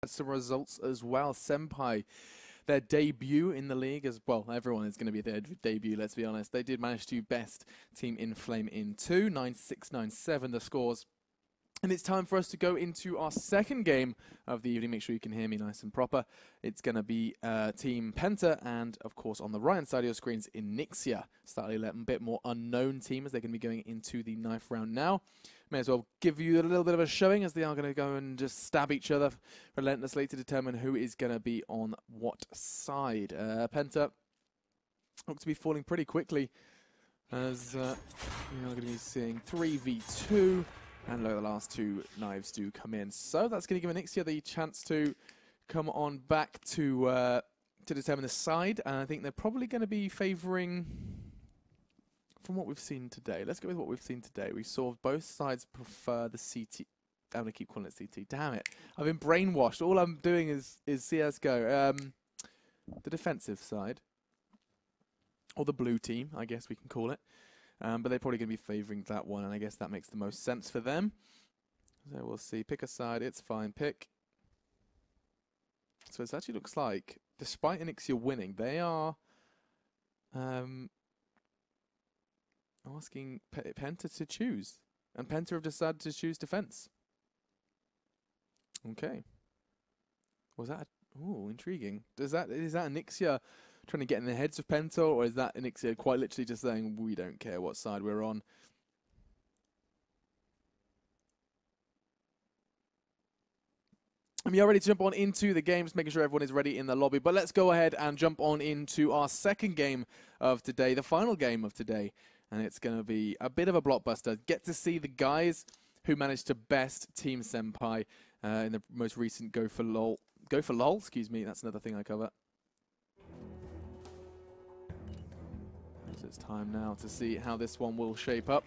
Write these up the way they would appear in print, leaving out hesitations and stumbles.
some results as well. s.k.i.l.l, their debut in the league as well. Everyone is going to be their debut, let's be honest. They did manage to best Team Inflame in 2, 9-6, 9-7 the scores. And it's time for us to go into our second game of the evening. Make sure you can hear me nice and proper. It's going to be Team Penta and, of course, on the right-hand side of your screens, enyxia. Slightly a bit more unknown team as they're going to be going into the 9th round now. May as well give you a little bit of a showing as they are going to go and just stab each other relentlessly to determine who is going to be on what side. Penta looks to be falling pretty quickly as we are going to be seeing 3v2. And look, the last 2 knives do come in. So that's going to give enyxia the chance to come on back to determine the side. And I think they're probably going to be favouring, from what we've seen today. Let's go with what we've seen today. We saw both sides prefer the CT. I'm going to keep calling it CT. Damn it. I've been brainwashed. All I'm doing is CSGO. The defensive side. Or the blue team, I guess we can call it. But they're probably going to be favouring that one, and I guess that makes the most sense for them. So we'll see. Pick a side. It's fine. Pick. So it actually looks like, despite enyxia winning, they are asking Penta to choose. And Penta have decided to choose defense. Okay. Was that... Ooh, intriguing. Is that enyxia trying to get in the heads of Penta, or is that enyxia quite literally just saying, we don't care what side we're on? And we are ready to jump on into the games, making sure everyone is ready in the lobby. But let's go ahead and jump on into our second game of today, the final game of today. And it's going to be a bit of a blockbuster. Get to see the guys who managed to best Team s.k.i.l.l in the most recent Go for LOL, excuse me, that's another thing I cover. So it's time now to see how this one will shape up.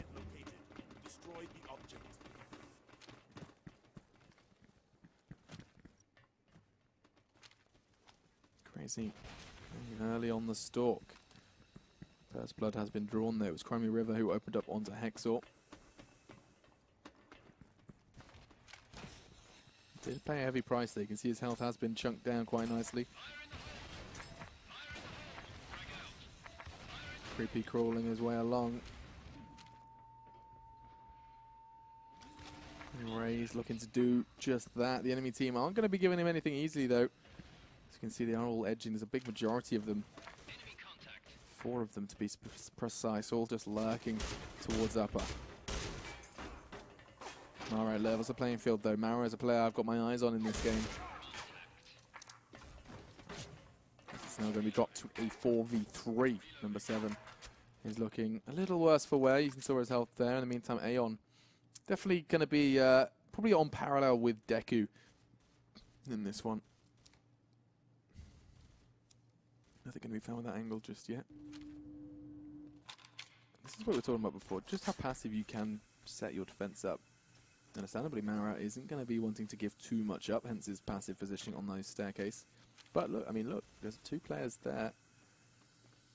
Crazy. Early on the stalk. First blood has been drawn there. It was Crimey River who opened up onto Hexor. Did pay a heavy price there. You can see his health has been chunked down quite nicely. Creepy crawling his way along. Ray's looking to do just that. The enemy team aren't going to be giving him anything easily though. As you can see, they are all edging. There's a big majority of them. 4 of them to be precise, all just lurking towards upper. Alright, levels the playing field though. Mara is a player I've got my eyes on in this game. It's now going to be dropped to a 4v3. Number 7 is looking a little worse for wear. You can see his health there. In the meantime, Aeon definitely going to be probably on parallel with Deku in this one. Nothing going to be found with that angle just yet. This is what we were talking about before. Just how passive you can set your defense up. Understandably, Mara isn't going to be wanting to give too much up, hence his passive positioning on those staircase. But look, I mean, look, there's 2 players there.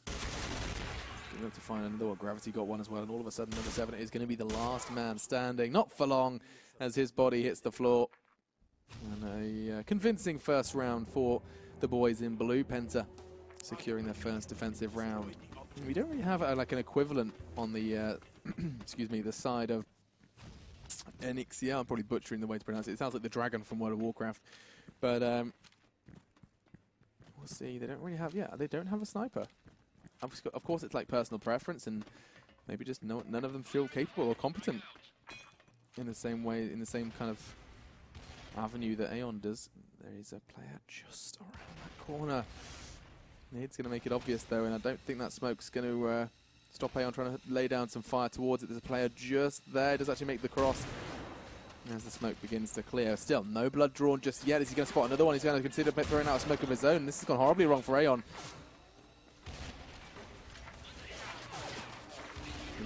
Going to be able to find another one. Gravity got one as well, and all of a sudden, number 7 is going to be the last man standing. Not for long, as his body hits the floor. And a convincing first round for the boys in blue. Penta securing their first defensive round. We don't really have like an equivalent on the excuse me, the side of enyxia. I'm probably butchering the way to pronounce it. It sounds like the dragon from World of Warcraft. But we'll see. They don't really have, they don't have a sniper. Of course, it's like personal preference, and maybe just none of them feel capable or competent in the same way, in the same kind of avenue that Aeon does. There is a player just around that corner. It's going to make it obvious though, and I don't think that smoke's going to stop Aeon trying to lay down some fire towards it. There's a player just there. Does actually make the cross as the smoke begins to clear. Still no blood drawn just yet. Is he going to spot another one? He's going to consider throwing out a smoke of his own. This has gone horribly wrong for Aeon.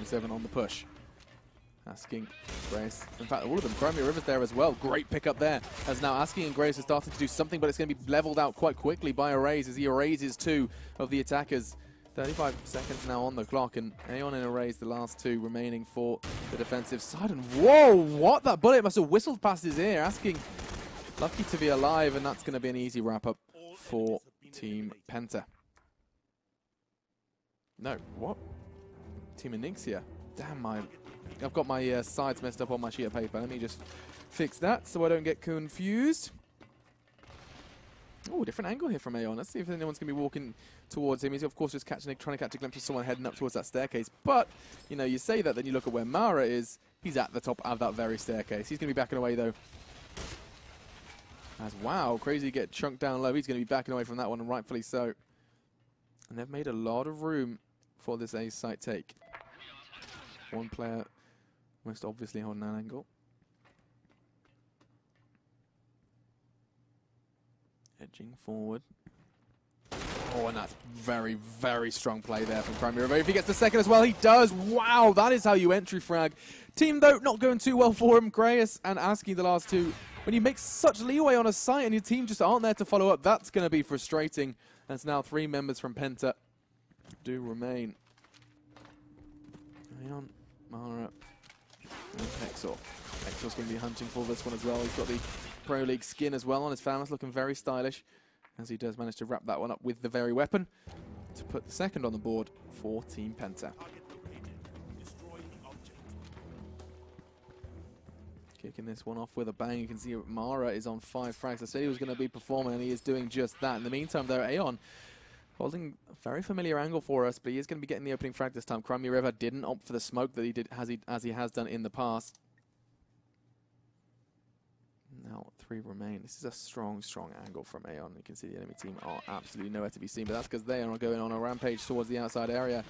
7 on the push. Asking Grace. In fact, all of them. Crimey River's there as well. Great pickup there. As now Asking and Grace are starting to do something, but it's going to be leveled out quite quickly by Erase as he erases 2 of the attackers. 35 seconds now on the clock, and Aeon and Erase the last 2 remaining for the defensive side. And whoa, what? That bullet must have whistled past his ear. Asking Lucky to be alive, and that's going to be an easy wrap-up for Team Penta. No, what? Team enyxia. Damn, I've got my sides messed up on my sheet of paper. Let me just fix that so I don't get confused. Oh, different angle here from Aeon. Let's see if anyone's going to be walking towards him. He's, of course, just trying to catch a glimpse of someone heading up towards that staircase. But, you know, you say that, then you look at where Mara is. He's at the top of that very staircase. He's going to be backing away, though. As, wow, Crazy get chunked down low. He's going to be backing away from that one, and rightfully so. And they've made a lot of room for this A site take. One player most obviously holding that angle. Edging forward. Oh, and that's very, very strong play there from Crimey River. If he gets the second as well, he does. Wow, that is how you entry frag. Team, though, not going too well for him. Greyas and asking the last two. When you make such leeway on a site and your team just aren't there to follow up, that's going to be frustrating. As now 3 members from Penta do remain. Aeon, Mara, and Hexor. Hexor's going to be hunting for this one as well. He's got the Pro League skin as well on his Famous, looking very stylish, as he does manage to wrap that one up with the very weapon to put the second on the board for Team Penta. Kicking this one off with a bang. You can see Mara is on 5 frags. I said he was going to be performing, and he is doing just that. In the meantime, though, Aeon holding a very familiar angle for us, but he is going to be getting the opening frag this time. Crimey River didn't opt for the smoke that he did, as he has done in the past. Now 3 remain. This is a strong, strong angle from Aeon. You can see the enemy team are absolutely nowhere to be seen, but that's because they are going on a rampage towards the outside area.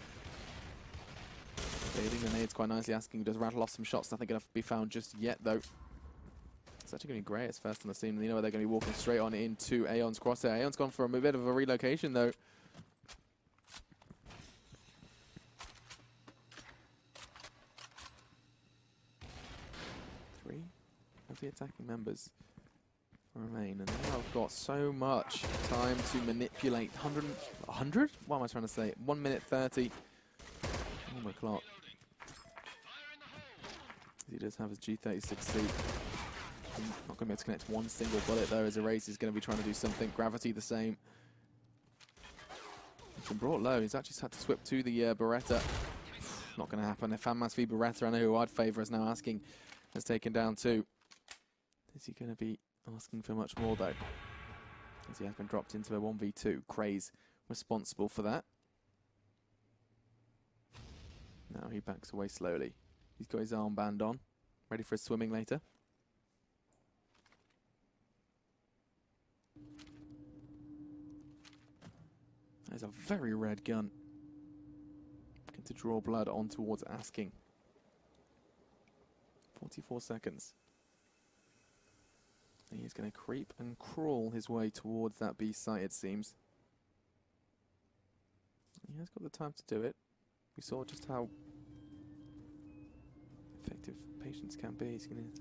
Baiting the nades quite nicely, asking does rattle off some shots. Nothing going to be found just yet, though. It's actually going to be Greyas first on the scene. You know they're going to be walking straight on into Aeon's crosshair. Aeon's gone for a bit of a relocation, though. 3 of the attacking members remain, and now I've got so much time to manipulate. 100? What am I trying to say? 1 minute 30 on the clock. He does have his G36C. Not going to be able to connect one single bullet though, as Erase is going to be trying to do something. Gravity the same. He's been brought low. He's actually had to swip to the Beretta. Not going to happen. If Fanmas v Beretta, I know who I'd favour, is now asking, has taken down 2. Is he going to be asking for much more though? As he has been dropped into a 1v2. Craze responsible for that. Now he backs away slowly. He's got his armband on, ready for his swimming later. There's a very red gun. Looking to draw blood on towards asking. 44 seconds. He is going to creep and crawl his way towards that B site, it seems. He has got the time to do it. We saw just how effective patience can be. He's going to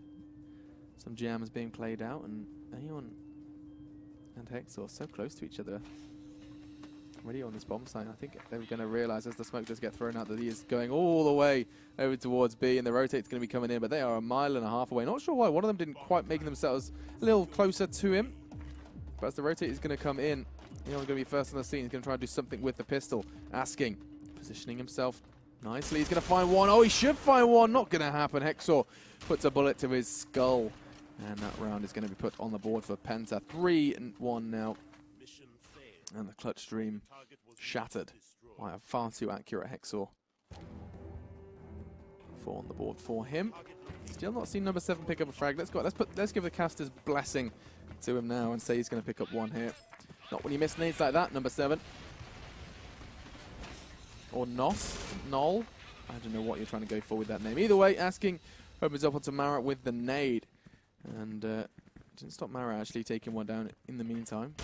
some jams being played out, and Aeon and Hexor so close to each other. Already on this bomb site. I think they were going to realise as the smoke does get thrown out that he is going all the way over towards B, and the rotate's going to be coming in, but they are 1.5 miles away. Not sure why one of them didn't quite make themselves a little closer to him, but as the rotate is going to come in, Aeon's going to be first on the scene. He's going to try and do something with the pistol. Asking, positioning himself nicely. He's going to find one. Oh, he should find one. Not going to happen. Hexor puts a bullet to his skull, and that round is going to be put on the board for Penta. 3-1 now. And the clutch stream shattered by a far too accurate Hexor. 4 on the board for him. Still not seen number 7 pick up a frag. Let's give the caster's blessing to him now and say he's going to pick up 1 here. Not when you miss nades like that, number 7. Or Noll. I don't know what you're trying to go for with that name. Either way, asking opens up onto Mara with the nade. And didn't stop Mara actually taking one down in the meantime.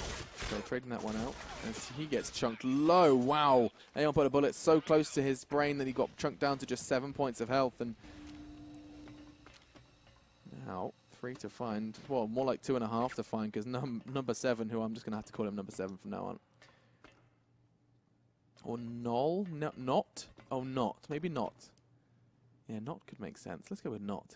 So trading that one out as he gets chunked low. Wow. Aeon put a bullet so close to his brain that he got chunked down to just 7 points of health. And now 3 to find. Well, more like 2.5 to find, because number 7, who I'm just going to have to call him number 7 from now on. Or Noll? No, not? Oh, not. Maybe not. Yeah, not could make sense. Let's go with not.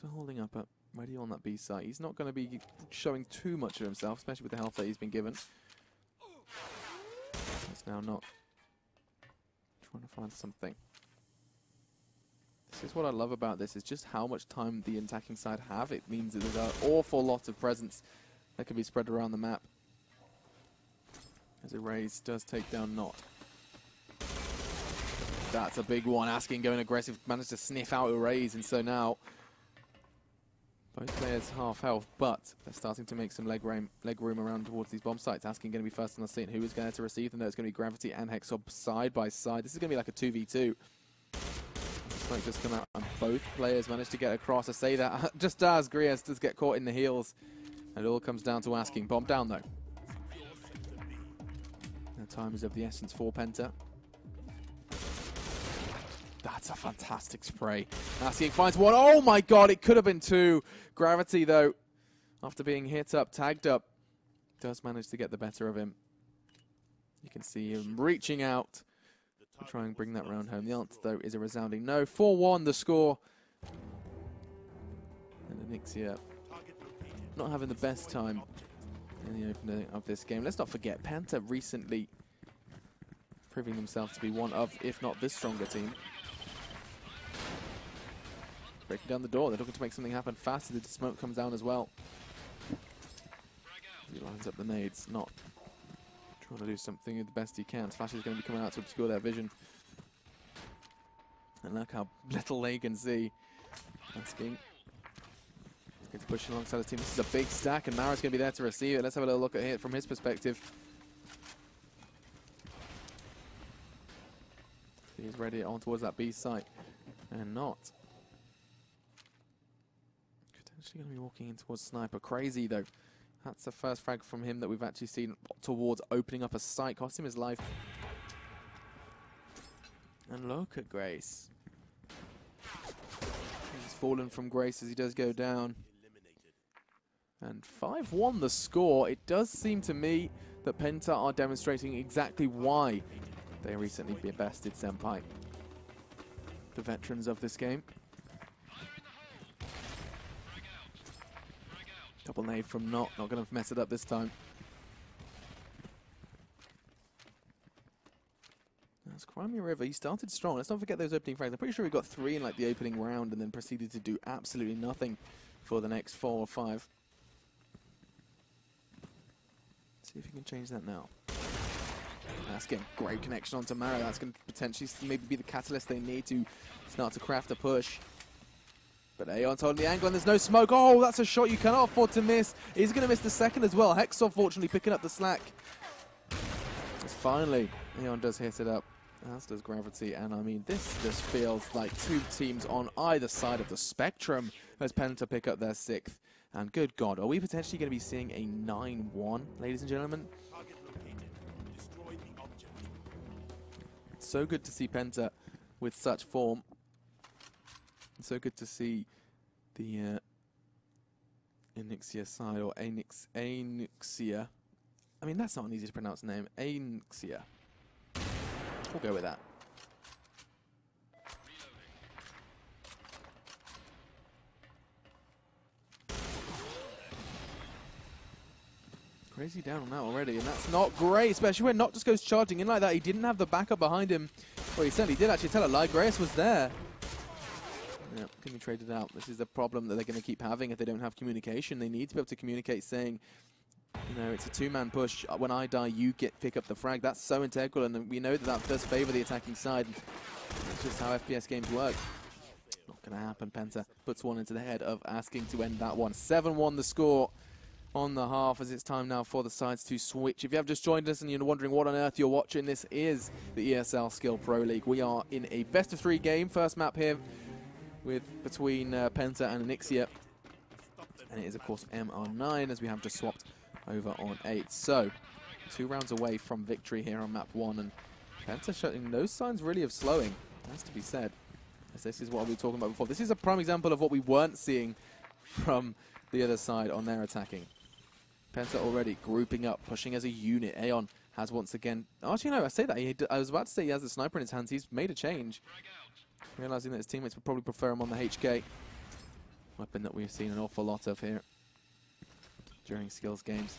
Penta holding up ready on that B site. He's not going to be showing too much of himself, especially with the health that he's been given. He's now not trying to find something. This is what I love about this, is just how much time the attacking side have. It means that there's an awful lot of presence that can be spread around the map. As Erase does take down Not. That's a big one. Asking going aggressive, managed to sniff out Erase, and so now both players half health, but they're starting to make some leg room around towards these bomb sites. Asking going to be first on the scene. Who is going to receive them? It's going to be Gravity and Hexob side by side. This is going to be like a 2v2. Smoke just come out, and both players managed to get across. I say that just as Grias does get caught in the heels. And it all comes down to Asking. Bomb down though. The time is of the essence for Penta. That's a fantastic spray. Asking finds one. Oh my god, it could have been two. Gravity though, after being hit up, tagged up, does manage to get the better of him. You can see him reaching out to try and bring that round home. The answer though is a resounding no. 4-1 the score. And enyxia not having the best time in the opening of this game. Let's not forget, Penta recently proving themselves to be one of, if not the stronger team. Breaking down the door, they're looking to make something happen faster. The smoke comes down as well. He lines up the nades, Not trying to do something the best he can. Flash is going to be coming out to obscure their vision. And look how little they can see. Asking. He's pushing alongside the team. This is a big stack, and Mara's going to be there to receive it. Let's have a little look at it from his perspective. He's ready on towards that B site. And Not. Potentially going to be walking in towards Sniper. Crazy, though. That's the first frag from him that we've actually seen towards opening up a site. Cost him his life. And look at Grace. He's fallen from Grace as he does go down. And 5-1 the score. It does seem to me that Penta are demonstrating exactly why they recently bested s.k.i.l.l, the veterans of this game. Double nade from Not going to mess it up this time. That's Crimea River. He started strong. Let's not forget those opening frags. I'm pretty sure he got 3 in like the opening round and then proceeded to do absolutely nothing for the next 4 or 5. See if he can change that now. That's getting great connection onto Mara. That's going to potentially maybe be the catalyst they need to start to craft a push. But Aeon's holding the angle and there's no smoke. Oh, that's a shot you cannot afford to miss. He's going to miss the second as well. Hexob fortunately picking up the slack. Just finally, Aeon does hit it up, as does Gravity. And I mean, this just feels like two teams on either side of the spectrum as Penta pick up their 6th. And good God, are we potentially going to be seeing a 9-1, ladies and gentlemen? It's so good to see Penta with such form. It's so good to see the enyxia side, or enyxia. I mean, that's not an easy to pronounce name. Enyxia. We'll go with that. Crazy down on that already, and that's not great, especially when Not just goes charging in like that. He didn't have the backup behind him. Well, he certainly did actually tell a lie. Grace was there. Yep, can be traded out. This is the problem that they're going to keep having if they don't have communication. They need to be able to communicate saying, you know, it's a 2-man push. When I die, you pick up the frag. That's so integral, and we know that that does favor the attacking side. That's just how FPS games work. Not going to happen. Penta puts one into the head of Asking to end that one. 7-1 the score on the half, as it's time now for the sides to switch. If you have just joined us and you're wondering what on earth you're watching, this is the ESL Skill Pro League. We are in a best-of-3 game. First map here between Penta and enyxia. And it is, of course, MR9, as we have just swapped over on 8. So, 2 rounds away from victory here on map 1. And Penta showing no signs really of slowing, has to be said. As this is what we were talking about before. This is a prime example of what we weren't seeing from the other side on their attacking. Penta already grouping up, pushing as a unit. Aeon has once again... Actually, no, I say that. I was about to say he has the sniper in his hands. He's made a change, realizing that his teammates would probably prefer him on the HK. Weapon that we've seen an awful lot of here during skills games.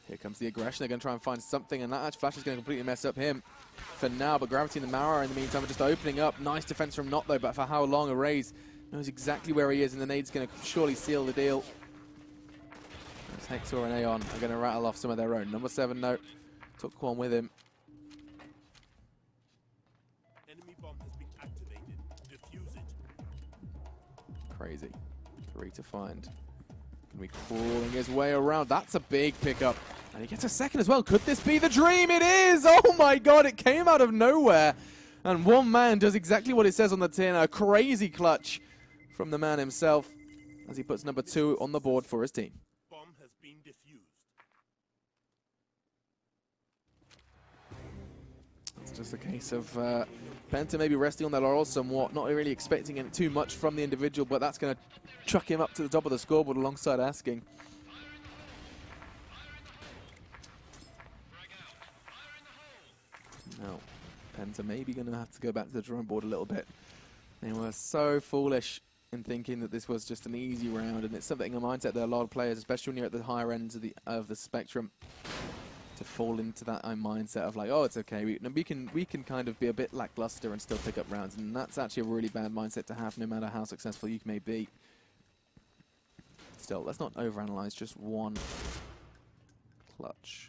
Here comes the aggression. They're going to try and find something, and that Edge Flash is going to completely mess up him for now. But Gravity and the Mara in the meantime are just opening up. Nice defense from Not, though, but for how long? Arrays knows exactly where he is, and the nade's going to surely seal the deal. As Hexor and Aeon are going to rattle off some of their own. Number 7, no. Took one with him. Enemy bomb has been activated. Defuse it. Crazy. 3 to find. Going to be crawling his way around. That's a big pickup. And he gets a second as well. Could this be the dream? It is! Oh my god, it came out of nowhere. And one man does exactly what it says on the tin. A crazy clutch from the man himself as he puts number 2 on the board for his team. Bomb has been defused. It's just a case of Penta maybe resting on their laurels somewhat, not really expecting too much from the individual, but that's going to chuck him up to the top of the scoreboard alongside Asking. Now, Penta maybe going to have to go back to the drawing board a little bit. They were so foolish in thinking that this was just an easy round, and it's something, a mindset that a lot of players, especially when you're at the higher ends of the spectrum, to fall into that mindset of like, oh, it's okay, we can kind of be a bit lackluster and still pick up rounds, and that's actually a really bad mindset to have, no matter how successful you may be. Still, let's not overanalyze just one clutch.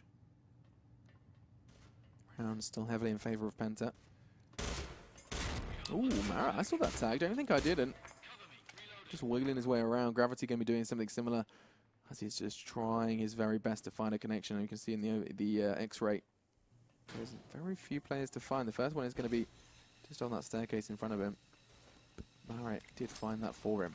Round still heavily in favor of Penta. Ooh, Mara, I saw that tag. Don't think I didn't. Just wiggling his way around. Gravity going to be doing something similar as he's just trying his very best to find a connection. And you can see in the X-ray, there's very few players to find. The first one is going to be just on that staircase in front of him. But Mara did find that for him.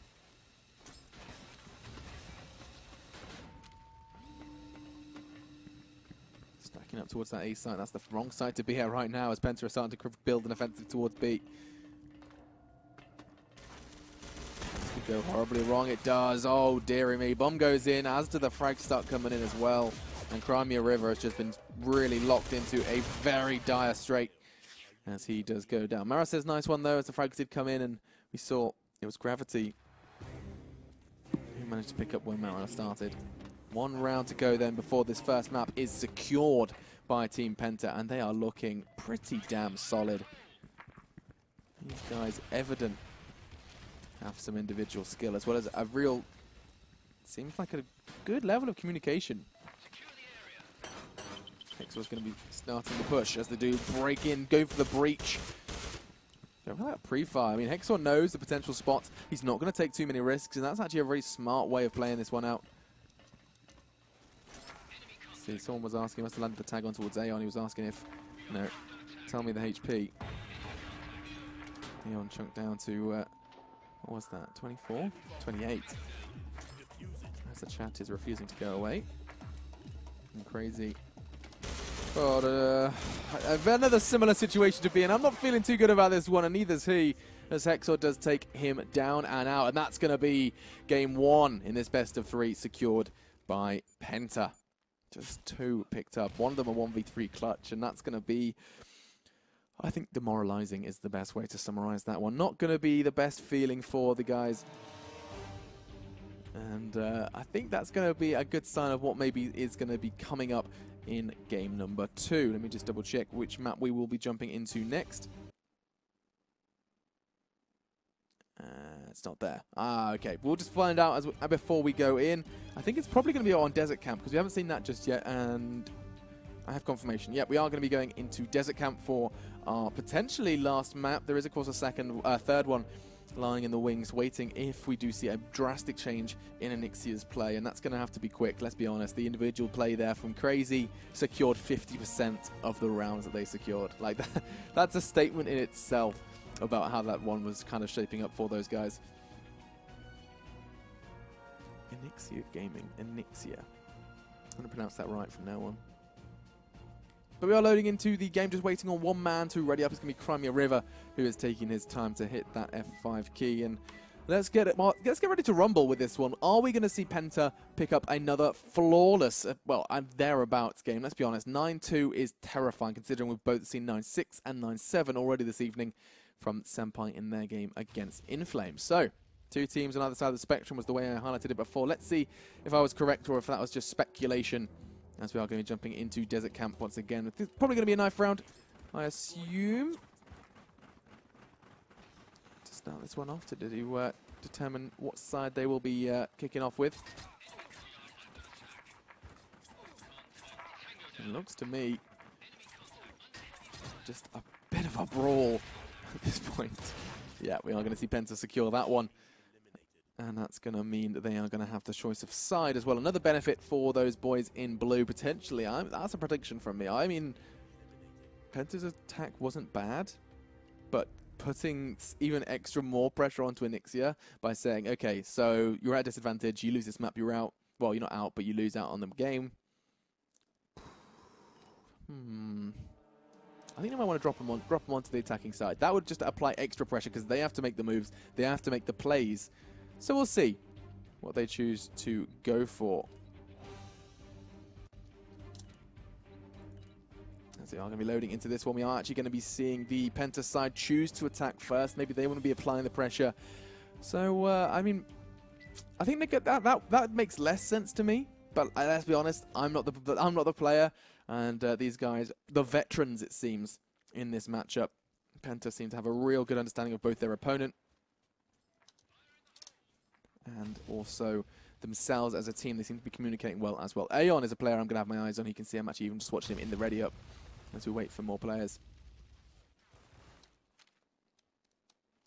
Stacking up towards that A site. That's the wrong side to be at right now as Penta are starting to build an offensive towards B. This could go horribly wrong. It does. Oh, dearie me. Bomb goes in, as do the frags start coming in as well. And Crimea River has just been really locked into a very dire strait as he does go down. Mara says nice one though, as the frags did come in, and we saw it was Gravity who managed to pick up when Mara started. 1 round to go then before this first map is secured by Team Penta, and they are looking pretty damn solid. These guys evident have some individual skill as well as a real, seems like a good level of communication. Hexor's going to be starting the push as they do break in, go for the breach. Don't have that pre-fire. I mean, Hexor knows the potential spots. He's not going to take too many risks, and that's actually a very smart way of playing this one out. See, someone was asking, must have landed the tag on towards Aeon. He was asking if, no, tell me the HP. Aeon chunked down to, what was that, 24? 28. As the chat is refusing to go away. And Crazy. But another similar situation to be in. I'm not feeling too good about this one, and neither's he, as Hexor does take him down and out. And that's going to be game 1 in this best of 3 secured by Penta. Just 2 picked up. One of them a 1v3 clutch, and that's going to be, I think, demoralizing is the best way to summarize that one. Not going to be the best feeling for the guys. And I think that's going to be a good sign of what maybe is going to be coming up in game number 2. Let me just double check which map we will be jumping into next. It's not there. Ah, okay. We'll just find out before we go in. I think it's probably going to be on Desert Camp because we haven't seen that just yet, and I have confirmation. Yep, we are going to be going into Desert Camp for our potentially last map. There is, of course, a third one lying in the wings, waiting if we do see a drastic change in enyxia's play, and that's going to have to be quick. Let's be honest. The individual play there from Crazy secured 50% of the rounds that they secured. Like that's a statement in itself about how that one was kind of shaping up for those guys. Enyxia Gaming. Enyxia. I'm going to pronounce that right from now on. But we are loading into the game, just waiting on one man to ready up. It's going to be Crimea River, who is taking his time to hit that F5 key. And let's get ready to rumble with this one. Are we going to see Penta pick up another flawless, well, thereabouts game? Let's be honest, 9-2 is terrifying considering we've both seen 9-6 and 9-7 already this evening from s.k.i.l.l in their game against Inflame. So, two teams on either side of the spectrum was the way I highlighted it before. Let's see if I was correct or if that was just speculation, as we are going to be jumping into Desert Camp once again. It's probably going to be a knife round, I assume. To start this one off, to determine what side they will be kicking off with. It looks to me just a bit of a brawl at this point. Yeah, we are going to see Penta secure that one. And that's going to mean that they are going to have the choice of side as well. Another benefit for those boys in blue, potentially. That's a prediction from me. I mean, Penta's attack wasn't bad, but putting even extra more pressure onto enyxia by saying, okay, so you're at a disadvantage, you lose this map, you're out. Well, you're not out, but you lose out on the game. I think I might want to drop them onto the attacking side. That would just apply extra pressure because they have to make the moves, they have to make the plays. So we'll see what they choose to go for. As they are going to be loading into this one, we are actually going to be seeing the Penta side choose to attack first. Maybe they want to be applying the pressure. So, I mean, I think they get that makes less sense to me. But let's be honest, I'm not the player, and these guys, the veterans, it seems, in this matchup. Penta seem to have a real good understanding of both their opponent and also themselves as a team. They seem to be communicating well as well. Aeon is a player I'm going to have my eyes on. You can see I'm actually even just watching him in the ready up as we wait for more players.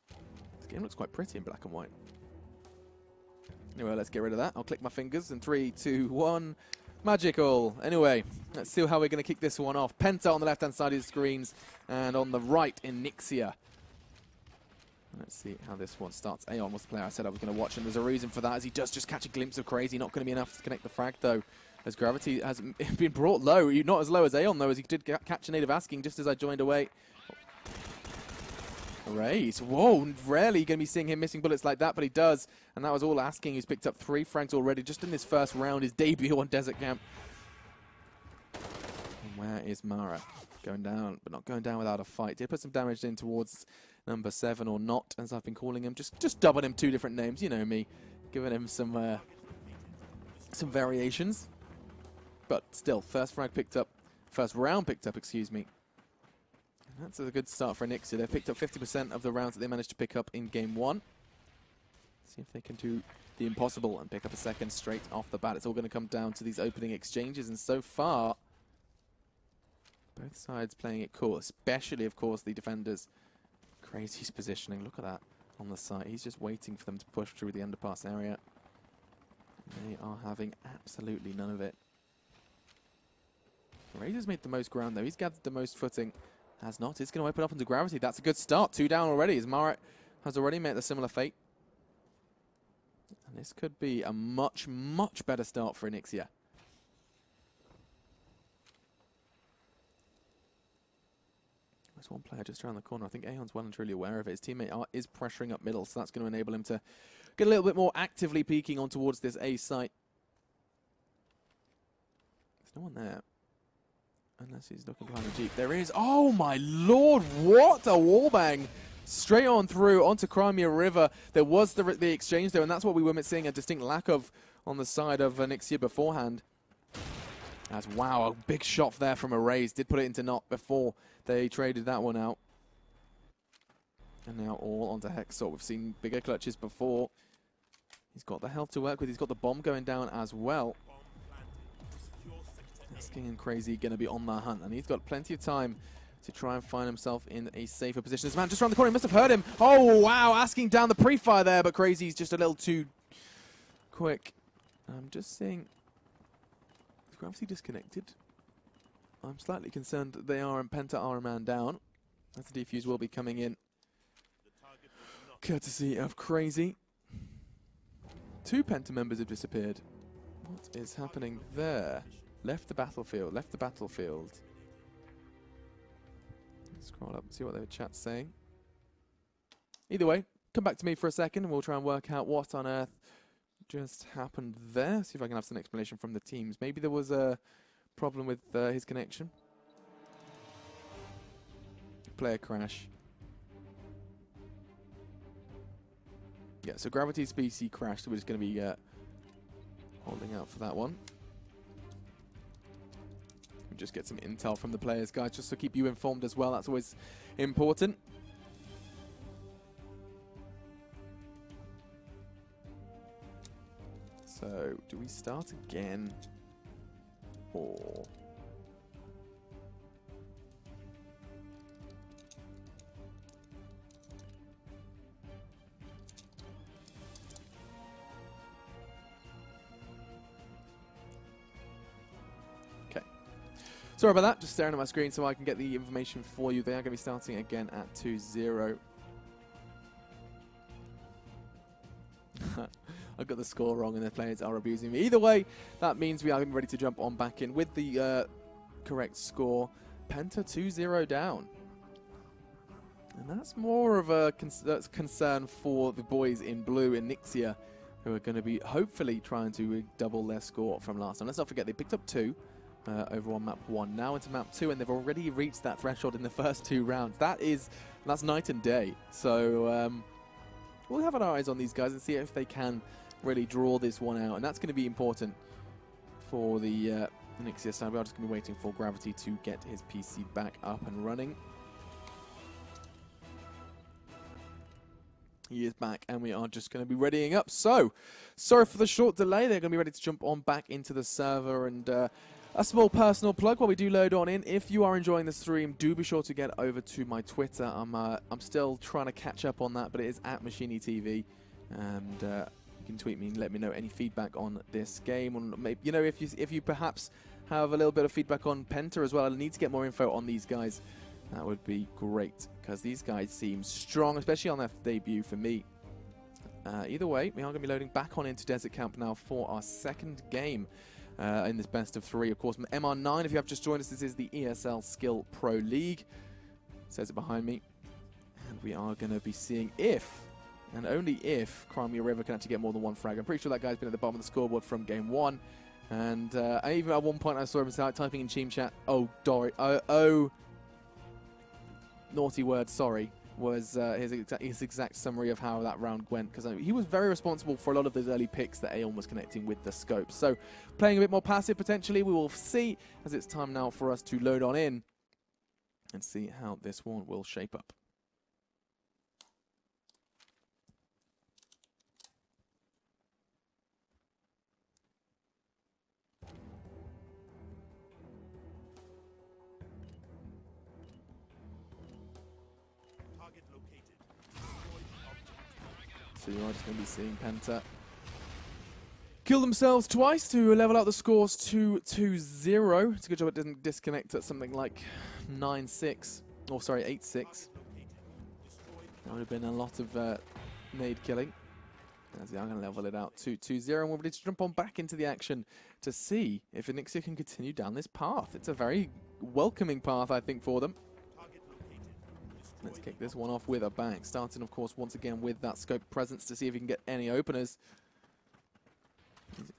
This game looks quite pretty in black and white. Anyway, let's get rid of that. I'll click my fingers in 3, 2, 1. Magical. Anyway, let's see how we're going to kick this one off. Penta on the left-hand side of the screens, and on the right, enyxia. Let's see how this one starts. Aeon was the player I said I was going to watch, and there's a reason for that, as he does just catch a glimpse of Crazy. Not going to be enough to connect the frag, though, as Gravity has been brought low. Not as low as Aeon, though, as he did catch a native asking just as I joined away. Raise. Whoa, rarely going to be seeing him missing bullets like that, but he does. And that was all asking. He's picked up 3 frags already just in this first round, his debut on Desert Camp. And where is Mara? Going down, but not going down without a fight. Did put some damage in towards number 7 or not, as I've been calling him. Just dubbing him 2 different names, you know me. Giving him some variations. But still, first round picked up, excuse me. That's a good start for enyxia. They've picked up 50% of the rounds that they managed to pick up in game 1. See if they can do the impossible and pick up a second straight off the bat. It's all going to come down to these opening exchanges, and so far, both sides playing it cool, especially, of course, the defenders. Crazy's positioning, look at that on the side. He's just waiting for them to push through the underpass area. They are having absolutely none of it. Razor's made the most ground, though. He's gathered the most footing. Has not. It's going to open up into Gravity. That's a good start. 2 down already, as Marat has already met a similar fate. And this could be a much, much better start for enyxia. There's one player just around the corner. I think Aeon's well and truly aware of it. His teammate is pressuring up middle, so that's going to enable him to get a little bit more actively peeking on towards this A site. There's no one there. Unless he's looking behind the Jeep. There is. Oh my lord, what a wallbang. Straight on through onto Crimea River. There was the exchange there, and that's what we were seeing a distinct lack of on the side of enyxia beforehand. As wow, a big shot there from Erase. Did put it into knot before they traded that one out. And now all onto Hexor. We've seen bigger clutches before. He's got the health to work with. He's got the bomb going down as well. Asking and Crazy going to be on the hunt, and he's got plenty of time to try and find himself in a safer position. This man just around the corner, he must have heard him. Oh, wow, Asking down the pre-fire there, but Crazy's just a little too quick. I'm just seeing, is Gravity disconnected? I'm slightly concerned that they are, and Penta are a man down, as the defuse will be coming in, courtesy of Crazy. 2 Penta members have disappeared. What is happening there? Left the battlefield, left the battlefield. Let's scroll up and see what their chat's saying. Either way, come back to me for a second and we'll try and work out what on earth just happened there. See if I can have some explanation from the teams. Maybe there was a problem with his connection. Player crash. Yeah, so Gravity's PC crashed, so we're just going to be holding out for that one. We'll just get some intel from the players, guys, just to keep you informed as well. That's always important. So, do we start again? Or... okay. Sorry about that, just staring at my screen so I can get the information for you. They are going to be starting again at 2-0. I got the score wrong and the players are abusing me. Either way, that means we are ready to jump on back in with the correct score. Penta 2-0 down. And that's more of a concern for the boys in blue, enyxia, who are going to be hopefully trying to double their score from last time. Let's not forget they picked up 2 over on map 1. Now into map 2, and they've already reached that threshold in the first 2 rounds. That's night and day. So we'll have our eyes on these guys and see if they can really draw this one out, and that's going to be important for the enyxia side. We are just going to be waiting for Gravity to get his PC back up and running. He is back, and we are just going to be readying up. So, sorry for the short delay. They're going to be ready to jump on back into the server, and a small personal plug while we do load on in. If you are enjoying the stream, do be sure to get over to my Twitter. I'm still trying to catch up on that, but it is at MachiniTV, and you can tweet me and let me know any feedback on this game. Or maybe, you know, if you perhaps have a little bit of feedback on Penta as well. I need to get more info on these guys. That would be great, because these guys seem strong, especially on their debut for me. Either way, we are going to be loading back on into Desert Camp now for our second game in this best of 3. Of course, MR9, if you have just joined us, this is the s.k.i.l.l Pro League. It says it behind me. And we are going to be seeing if, and only if, Crimea River can actually get more than 1 frag. I'm pretty sure that guy's been at the bottom of the scoreboard from game 1. And even at one point I saw him typing in team chat, oh, Dory, oh, naughty word, sorry, was his exact summary of how that round went, because he was very responsible for a lot of those early picks that Aeon was connecting with the scope. So playing a bit more passive potentially, we will see, as it's time now for us to load on in and see how this one will shape up. So you are just going to be seeing Penta kill themselves twice to level out the scores to 2-0. It's a good job it didn't disconnect at something like 9-6, or sorry, 8-6. That would have been a lot of nade killing. As they are going to level it out to 2-0, and we're ready to jump on back into the action to see if enyxia can continue down this path. It's a very welcoming path, I think, for them. Let's kick this one off with a bang. Starting, of course, once again with that scope presence to see if he can get any openers.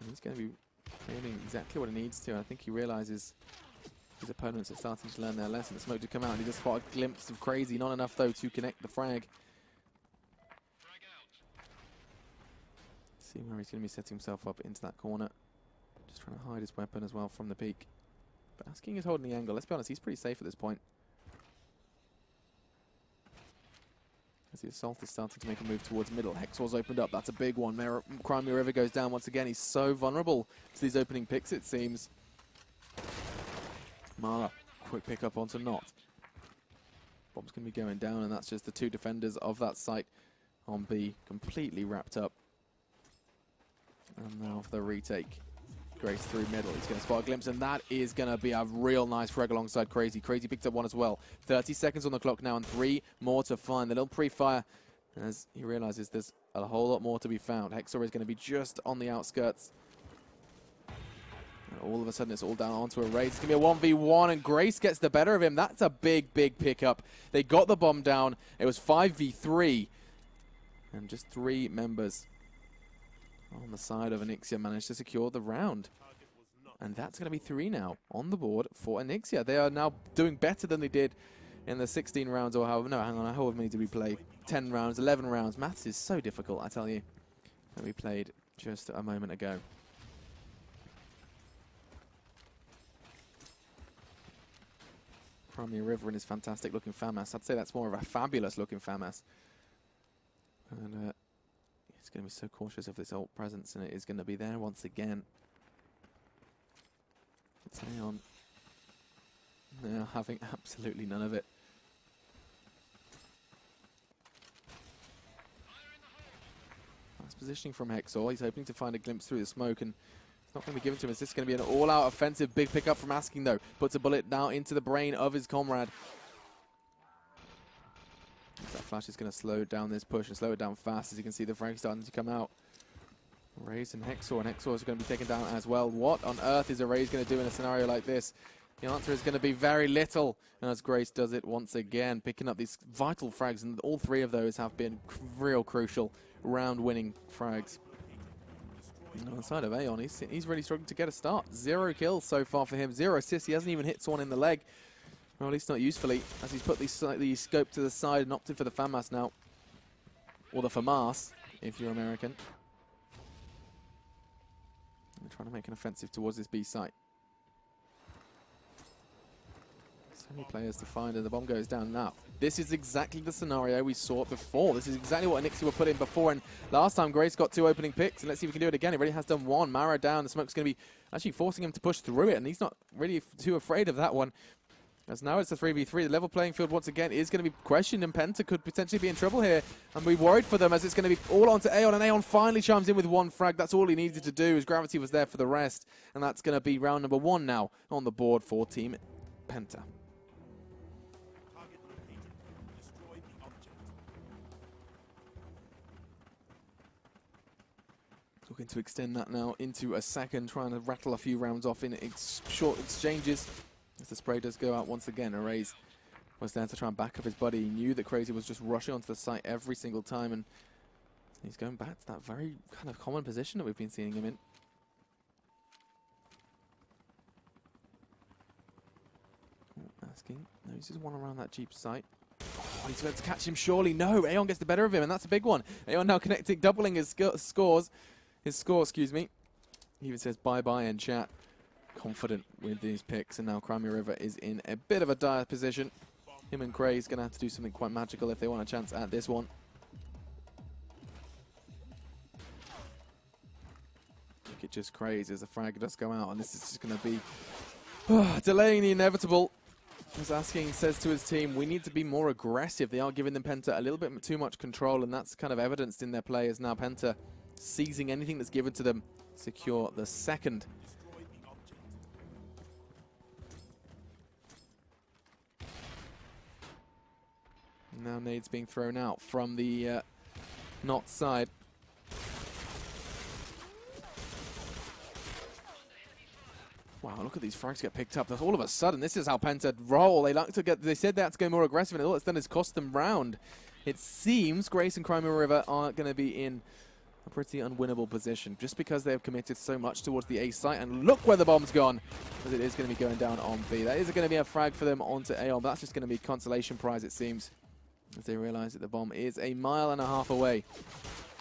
He's going to be aiming exactly what he needs to. I think he realizes his opponents are starting to learn their lesson. The smoke to come out, and he just spot a glimpse of Crazy. Not enough, though, to connect the frag. See where he's going to be setting himself up into that corner. Just trying to hide his weapon as well from the peak. But Asking is holding the angle. Let's be honest, he's pretty safe at this point. As the Assault is starting to make a move towards middle. Hexor's opened up. That's a big one. Crimea River goes down once again. He's so vulnerable to these opening picks, it seems. Mara, quick pick up onto Not. Bomb's going to be going down, and that's just the 2 defenders of that site on B, completely wrapped up. And now for the retake. Grace through middle. He's going to spot a glimpse, and that is going to be a real nice frag alongside Crazy. Crazy picked up one as well. 30 seconds on the clock now, and 3 more to find. The little pre-fire, as he realizes there's a whole lot more to be found. Hexor is going to be just on the outskirts. And all of a sudden, it's all down onto a raid. It's going to be a 1v1, and Grace gets the better of him. That's a big, big pickup. They got the bomb down. It was 5v3. And just 3 members on the side of enyxia managed to secure the round. And that's going to be 3 now on the board for enyxia. They are now doing better than they did in the 16 rounds, or however, no, hang on, however many did we play? 10 rounds, 11 rounds. Maths is so difficult, I tell you, that we played just a moment ago. Crimea River and his fantastic looking FAMAS. I'd say that's more of a fabulous looking FAMAS. And he's going to be so cautious of this ult presence, and it is going to be there once again. It's Aeon now having absolutely none of it. Nice positioning from Hexor. He's hoping to find a glimpse through the smoke, and it's not going to be given to him. Is this going to be an all-out offensive? Big pickup from Asking, though. Puts a bullet now into the brain of his comrade. That flash is going to slow down this push and slow it down fast, as you can see the frag starting to come out. Raze and Hexor is going to be taken down as well. What on earth is a Raze going to do in a scenario like this? The answer is going to be very little, and as Grace does it once again, picking up these vital frags, and all 3 of those have been real crucial round-winning frags. And on the side of Aeon, he's really struggling to get a start. 0 kills so far for him, 0 assists. He hasn't even hit someone in the leg, or at least not usefully, as he's put the scope to the side and opted for the FAMAS now, or the FAMAS, if you're American. They're trying to make an offensive towards this B site. So many players to find, and the bomb goes down now. This is exactly the scenario we saw before. This is exactly what enyxia were put in before, and last time Grace got 2 opening picks, and let's see if we can do it again. He already has done 1. Mara down. The smoke's going to be actually forcing him to push through it, and he's not really too afraid of that one. As now it's a 3v3. The level playing field once again is going to be questioned, and Penta could potentially be in trouble here. And we're worried for them, as it's going to be all onto Aeon, and Aeon finally chimes in with 1 frag. That's all he needed to do, as Gravity was there for the rest. And that's going to be round number 1 now on the board for Team Penta. Looking to extend that now into a second, trying to rattle a few rounds off in short exchanges. As the spray does go out once again, Raze was there to try and back up his buddy. He knew that Crazy was just rushing onto the site every single time, and he's going back to that very kind of common position that we've been seeing him in. Asking, no, he's just one around that Jeep site. Oh, he's meant to catch him, surely. No, Aeon gets the better of him, and that's a big one. Aeon now connecting, doubling his score, excuse me. He even says bye-bye in chat. Confident with these picks, and now Crimea River is in a bit of a dire position. Him and Craig's going to have to do something quite magical if they want a chance at this one. Look at just crazy as the frag does go out, and this is just going to be delaying the inevitable. As Asking says to his team, we need to be more aggressive. They are giving them Penta a little bit too much control, and that's kind of evidenced in their play, as now Penta seizing anything that's given to them, secure the second. Now nades being thrown out from the Not side. Wow, look at these frags get picked up. All of a sudden, this is how Penta roll. They like to get. They said they had to go more aggressive, and all it's done is cost them round. It seems Grace and Crimea River are going to be in a pretty unwinnable position, just because they have committed so much towards the A site. And look where the bomb's gone, because it is going to be going down on B. That is going to be a frag for them onto Aeon, but that's just going to be consolation prize, it seems, as they realize that the bomb is 1.5 miles away.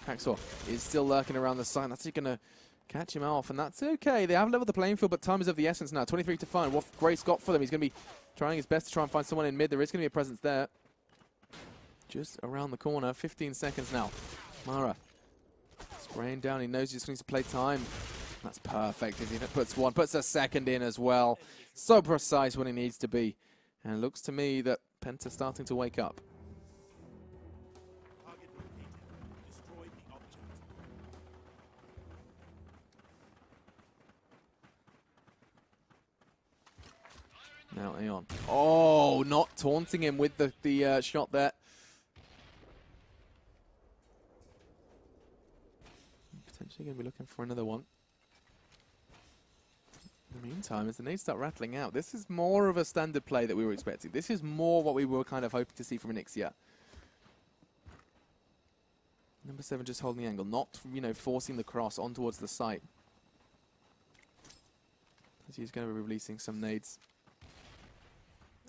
Hexor is still lurking around the site. That's going to catch him off, and that's okay. They have leveled the playing field, but time is of the essence now. 23 to find. What Grace got for them. He's going to be trying his best to try and find someone in mid. There is going to be a presence there. Just around the corner. 15 seconds now. Mara spraying down. He knows he just needs to play time. That's perfect. If he puts a second in as well. So precise when he needs to be. And it looks to me that Penta's starting to wake up. Now Aeon. Oh, not taunting him with the shot there. Potentially going to be looking for another one. In the meantime, as the nades start rattling out, this is more of a standard play that we were expecting. This is more what we were kind of hoping to see from enyxia. Number 7 just holding the angle, not, you know, forcing the cross on towards the site. As he's going to be releasing some nades.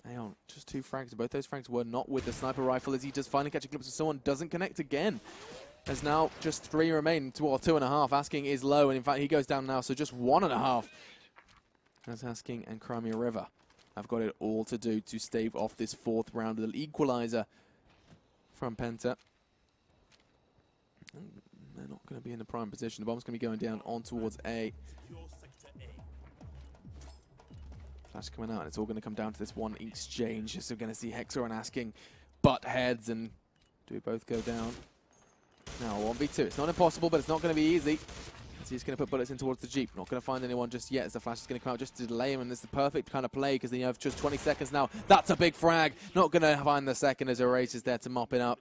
Aeon, just 2 frags. Both those frags were not with the sniper rifle as he just finally catch a glimpse of someone. Doesn't connect again. As now just 3 remain, 2 or 2.5. Asking is low, and in fact he goes down now, so just 1.5. As Asking and Crimea River have got it all to do to stave off this 4th round. The equalizer from Penta. They're not going to be in the prime position. The bomb's going to be going down on towards A. Secure sector A. Flash coming out, and it's all going to come down to this one exchange. So we're going to see Hexor and Asking butt heads, and do we both go down? Now 1v2. It's not impossible, but it's not going to be easy. So he's going to put bullets in towards the Jeep. Not going to find anyone just yet, as the Flash is going to come out just to delay him, and this is the perfect kind of play, because you have just 20 seconds now. That's a big frag. Not going to find the second as Erase is there to mop it up.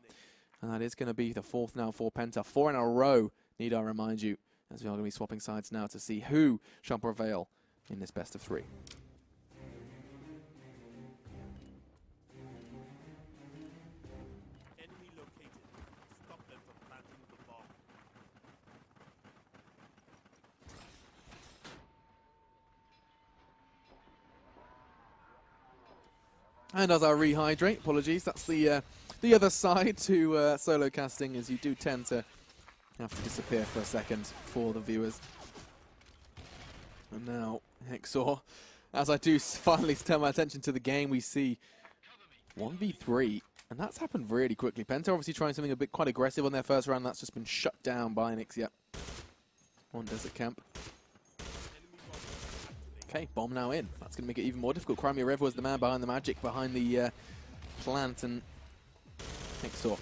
And that is going to be the 4th now for Penta. 4 in a row, need I remind you, as we are going to be swapping sides now to see who shall prevail in this best of 3. Enemy located. Stop them from planting the bomb. And as I rehydrate, apologies, that's the other side to solo casting, as you do tend to have to disappear for a second for the viewers. And now, Hexor, as I do finally turn my attention to the game, we see 1v3, and that's happened really quickly. Penta obviously trying something a bit quite aggressive on their first round. That's just been shut down by enyxia on Desert Camp. Okay, bomb now in. That's going to make it even more difficult. Crimea River was the man behind the magic, behind the plant, and Hexor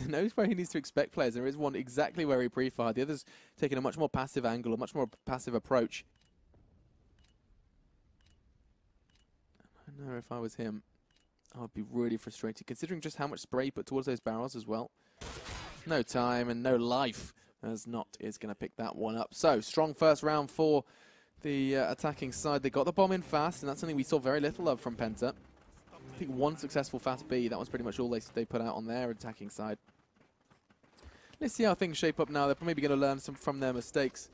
knows where he needs to expect players. There is one exactly where he pre-fired. The other's taking a much more passive angle, a much more passive approach. I know if I was him, I would be really frustrated, considering just how much spray he put towards those barrels as well. No time and no life, as Not is going to pick that one up. So, strong first round for the attacking side. They got the bomb in fast, and that's something we saw very little of from Penta. I think 1 successful fast B, that was pretty much all they put out on their attacking side. Let's see how things shape up now. They're maybe going to learn some from their mistakes.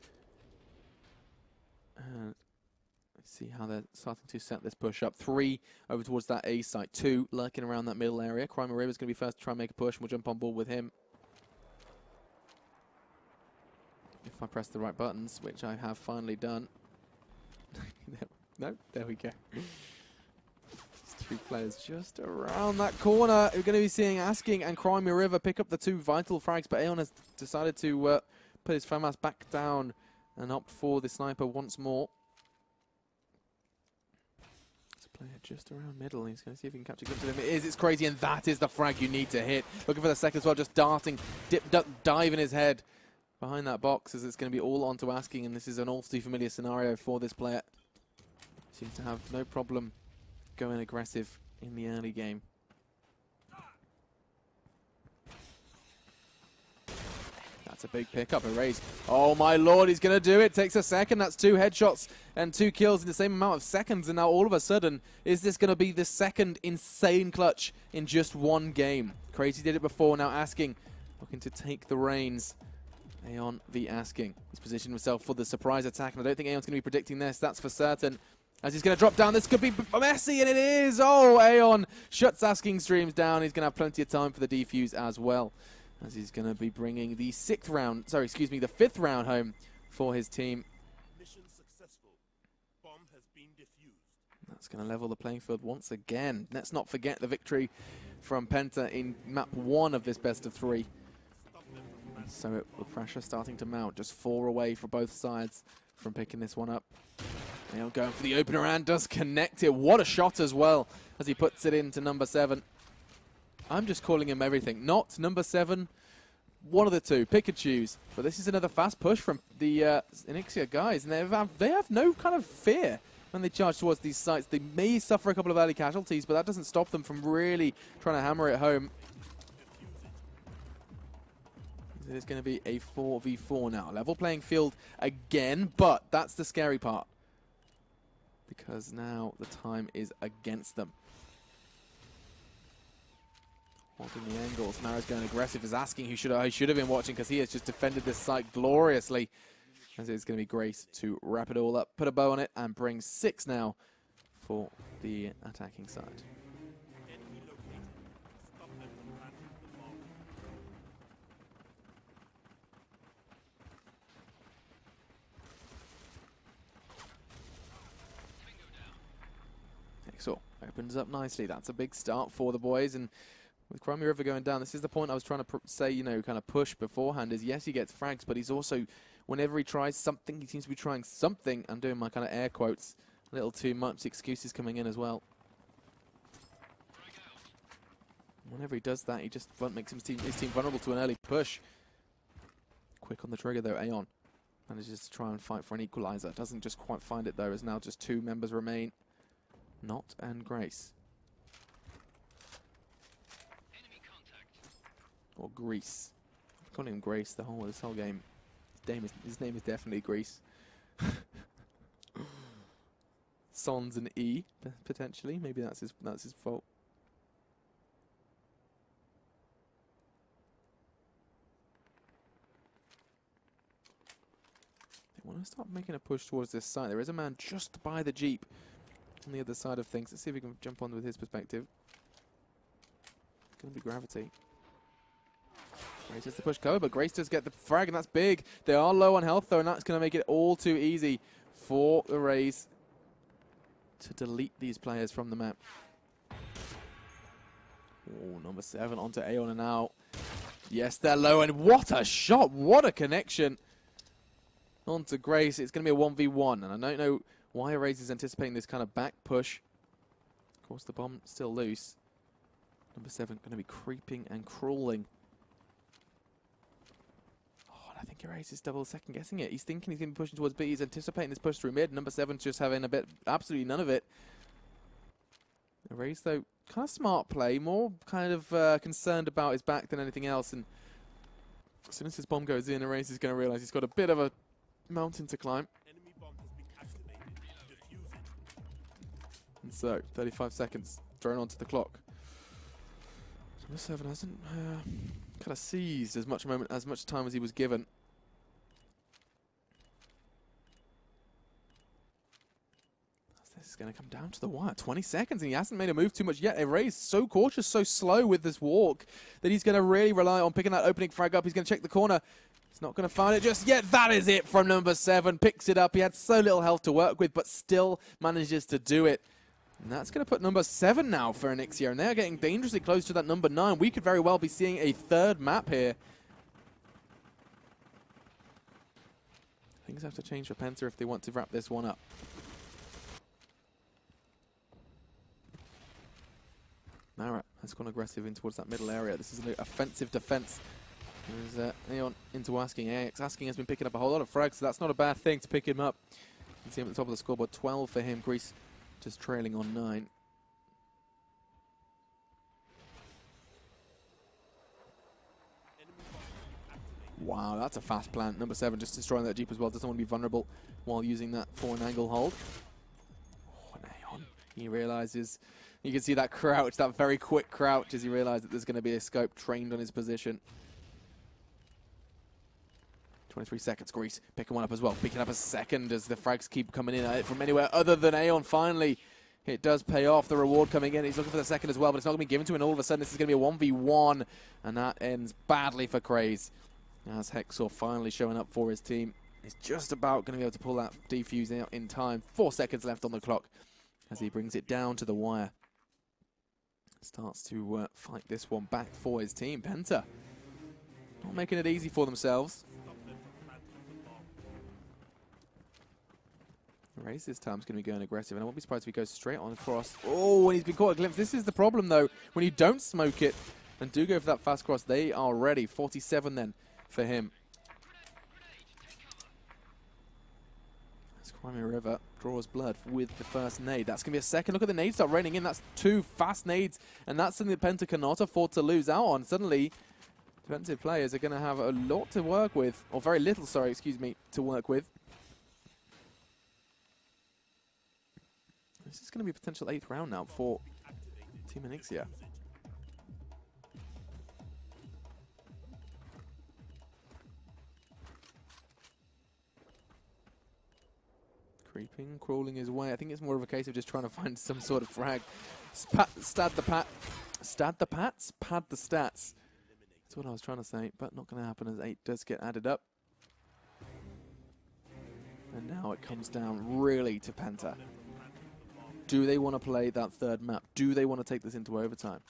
Let's see how they're starting to set this push up. 3 over towards that A site. 2 lurking around that middle area. Crimea River is going to be first to try and make a push, and we'll jump on board with him. If I press the right buttons, which I have finally done. No, there we go. 3 players just around that corner. We're going to be seeing Asking and Crimea River pick up the 2 vital frags, but Aeon has decided to put his FAMAS back down and opt for the sniper once more. There's a player just around middle. He's going to see if he can capture a glimpse of him. It is, it's crazy, and that is the frag you need to hit. Looking for the second as well, just darting, dip, duck, dive in his head behind that box, as it's going to be all onto Asking, and this is an all too familiar scenario for this player. Seems to have no problem going aggressive in the early game. That's a big pickup, a raise. Oh my lord, he's going to do it. Takes a second. That's 2 headshots and 2 kills in the same amount of seconds. And now all of a sudden, is this going to be the second insane clutch in just 1 game? Crazy did it before. Now Asking looking to take the reins. Aeon v Asking. He's positioned himself for the surprise attack, and I don't think Aeon's going to be predicting this. That's for certain. As he's going to drop down, this could be messy, and it is! Oh, Aeon shuts Asking streams down. He's going to have plenty of time for the defuse as well, as he's going to be bringing the 5th round home for his team. Mission successful. Bomb has been defused. That's going to level the playing field once again. Let's not forget the victory from Penta in map 1 of this best of 3. So the pressure starting to mount. Just 4 away for both sides from picking this one up. Aeon going for the opener and does connect it. What a shot as well, as he puts it into number 7. I'm just calling him everything. Not number 7. One of the 2. Pick and choose. But this is another fast push from the enyxia guys. And they have no kind of fear when they charge towards these sites. They may suffer a couple of early casualties, but that doesn't stop them from really trying to hammer it home. It is going to be a 4v4 now. Level playing field again, but that's the scary part, because now the time is against them. Holding the angles. Mara's going aggressive. Is asking who should have been watching because he has just defended this site gloriously. As it's going to be Grace to wrap it all up, put a bow on it, and bring 6 now for the attacking side. Enemy located. Stop them from planting the bomb. Excellent. Opens up nicely. That's a big start for the boys. And with Crimey River going down, this is the point I was trying to say, you know, kind of push beforehand, is yes, he gets frags, but he's also, whenever he tries something, he seems to be trying something. I'm doing my kind of air quotes a little too much. Excuses coming in as well. Whenever he does that, he just makes his team vulnerable to an early push. Quick on the trigger, though. Aeon manages to try and fight for an equalizer. Doesn't just quite find it, though, as now just 2 members remain. Not and Grace. Or Grease. I'm calling him Grace this whole game. His name is definitely Grease. Sans an E, potentially. Maybe that's his fault. They want to start making a push towards this side. There is a man just by the Jeep on the other side of things. Let's see if we can jump on with his perspective. It's going to be Gravity. Grace has to push cover, but Grace does get the frag, and that's big. They are low on health, though, and that's going to make it all too easy for the Rays to delete these players from the map. Oh, number 7 onto Aeon and now. Yes, they're low, and what a shot! What a connection onto Grace. It's going to be a 1v1, and I don't know why Rays is anticipating this kind of back push. Of course, the bomb still loose. Number 7 going to be creeping and crawling. I think Erase is double second guessing it. He's thinking he's going to be pushing towards B. He's anticipating this push through mid. Number 7's just having a bit, absolutely none of it. Erase, though, kind of smart play. More kind of concerned about his back than anything else. And as soon as his bomb goes in, Erase is going to realize he's got a bit of a mountain to climb. Enemy bomb has been activated. Defuse it. And so, 35 seconds thrown onto the clock. Number 7 hasn't kind of seized as much time as he was given. This is going to come down to the wire. 20 seconds, and he hasn't made a move too much yet. Erase so cautious, so slow with this walk that he's going to really rely on picking that opening frag up. He's going to check the corner. He's not going to find it just yet. That is it from number 7. Picks it up. He had so little health to work with, but still manages to do it. And that's going to put number 7 now for enyxia, and they're getting dangerously close to that number 9. We could very well be seeing a 3rd map here. Things have to change for Penta if they want to wrap this one up. Mara has gone aggressive in towards that middle area. This is an offensive defense. There's Aeon into Asking. Asking has been picking up a whole lot of frags, so that's not a bad thing to pick him up. You can see him at the top of the scoreboard. 12 for him. Greece just trailing on 9. Wow, that's a fast plant. Number 7 just destroying that Jeep as well. Doesn't want to be vulnerable while using that for an angle hold. Oh, and Aeon. He realizes, you can see that crouch, that very quick crouch as he realizes that there's going to be a scope trained on his position. 23 seconds, Grease picking one up as well. Picking up a second as the frags keep coming in from anywhere other than Aeon. Finally, it does pay off. The reward coming in. He's looking for the second as well, but it's not going to be given to him. And all of a sudden, this is going to be a 1v1. And that ends badly for Craze. As Hexor finally showing up for his team. He's just about going to be able to pull that defuse out in time. 4 seconds left on the clock as he brings it down to the wire. Starts to fight this one back for his team. Penta not making it easy for themselves. Race this time is going to be going aggressive, and I won't be surprised if he goes straight on across. Oh, and he's been caught a glimpse. This is the problem, though. When you don't smoke it and do go for that fast cross, they are ready. 47 then for him. As Crimey River draws blood with the first nade. That's going to be a second. Look at the nades start raining in. That's 2 fast nades, and that's something that Penta cannot afford to lose out on. Suddenly, defensive players are going to have a lot to work with, or very little, sorry, excuse me, to work with. This is going to be a potential 8th round now for Team enyxia. Creeping, crawling his way. I think it's more of a case of just trying to find some sort of frag. Stat the pats? Pad the stats. That's what I was trying to say, but not going to happen as 8 does get added up. And now it comes down really to Penta. Do they want to play that third map? Do they want to take this into overtime?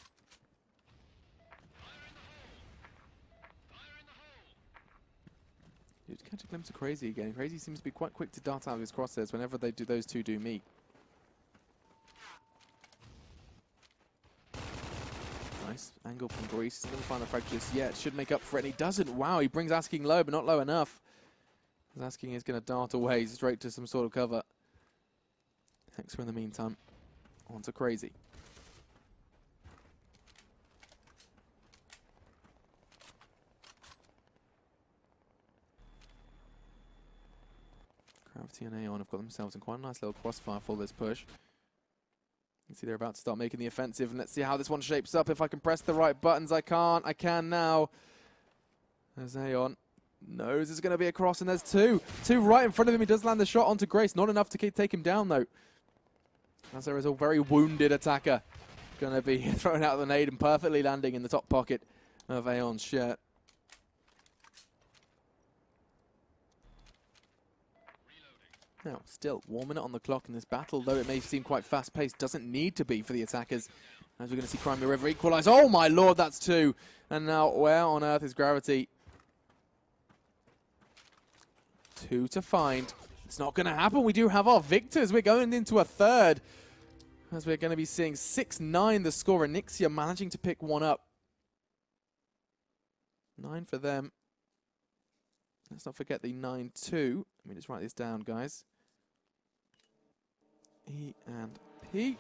Dude, catch a glimpse of Crazy again. Crazy seems to be quite quick to dart out of his crosshairs whenever those two do meet. Nice angle from Greece. Doesn't find the frag just yet. Should make up for it. And he doesn't. Wow, he brings Asking low, but not low enough. Asking is going to dart away straight to some sort of cover. enyxia in the meantime. On to Crazy. Gravity and Aeon have got themselves in quite a nice little crossfire for this push. You can see they're about to start making the offensive, and let's see how this one shapes up. If I can press the right buttons, I can't. I can now. There's Aeon. Knows it's going to be a cross, and there's two. Two right in front of him. He does land the shot onto Grace. Not enough to take him down, though. As there is a very wounded attacker going to be thrown out of the nade and perfectly landing in the top pocket of Aeon's shirt. Now, still warming it on the clock in this battle, though it may seem quite fast-paced, doesn't need to be for the attackers. As we're going to see Crimea River equalise. Oh my lord, that's two! And now, where on earth is Gravity? Two to find. It's not going to happen. We do have our victors. We're going into a third. As we're going to be seeing 6-9 the score. enyxia managing to pick one up. 9 for them. Let's not forget the 9-2. Let me just write this down, guys. E and P.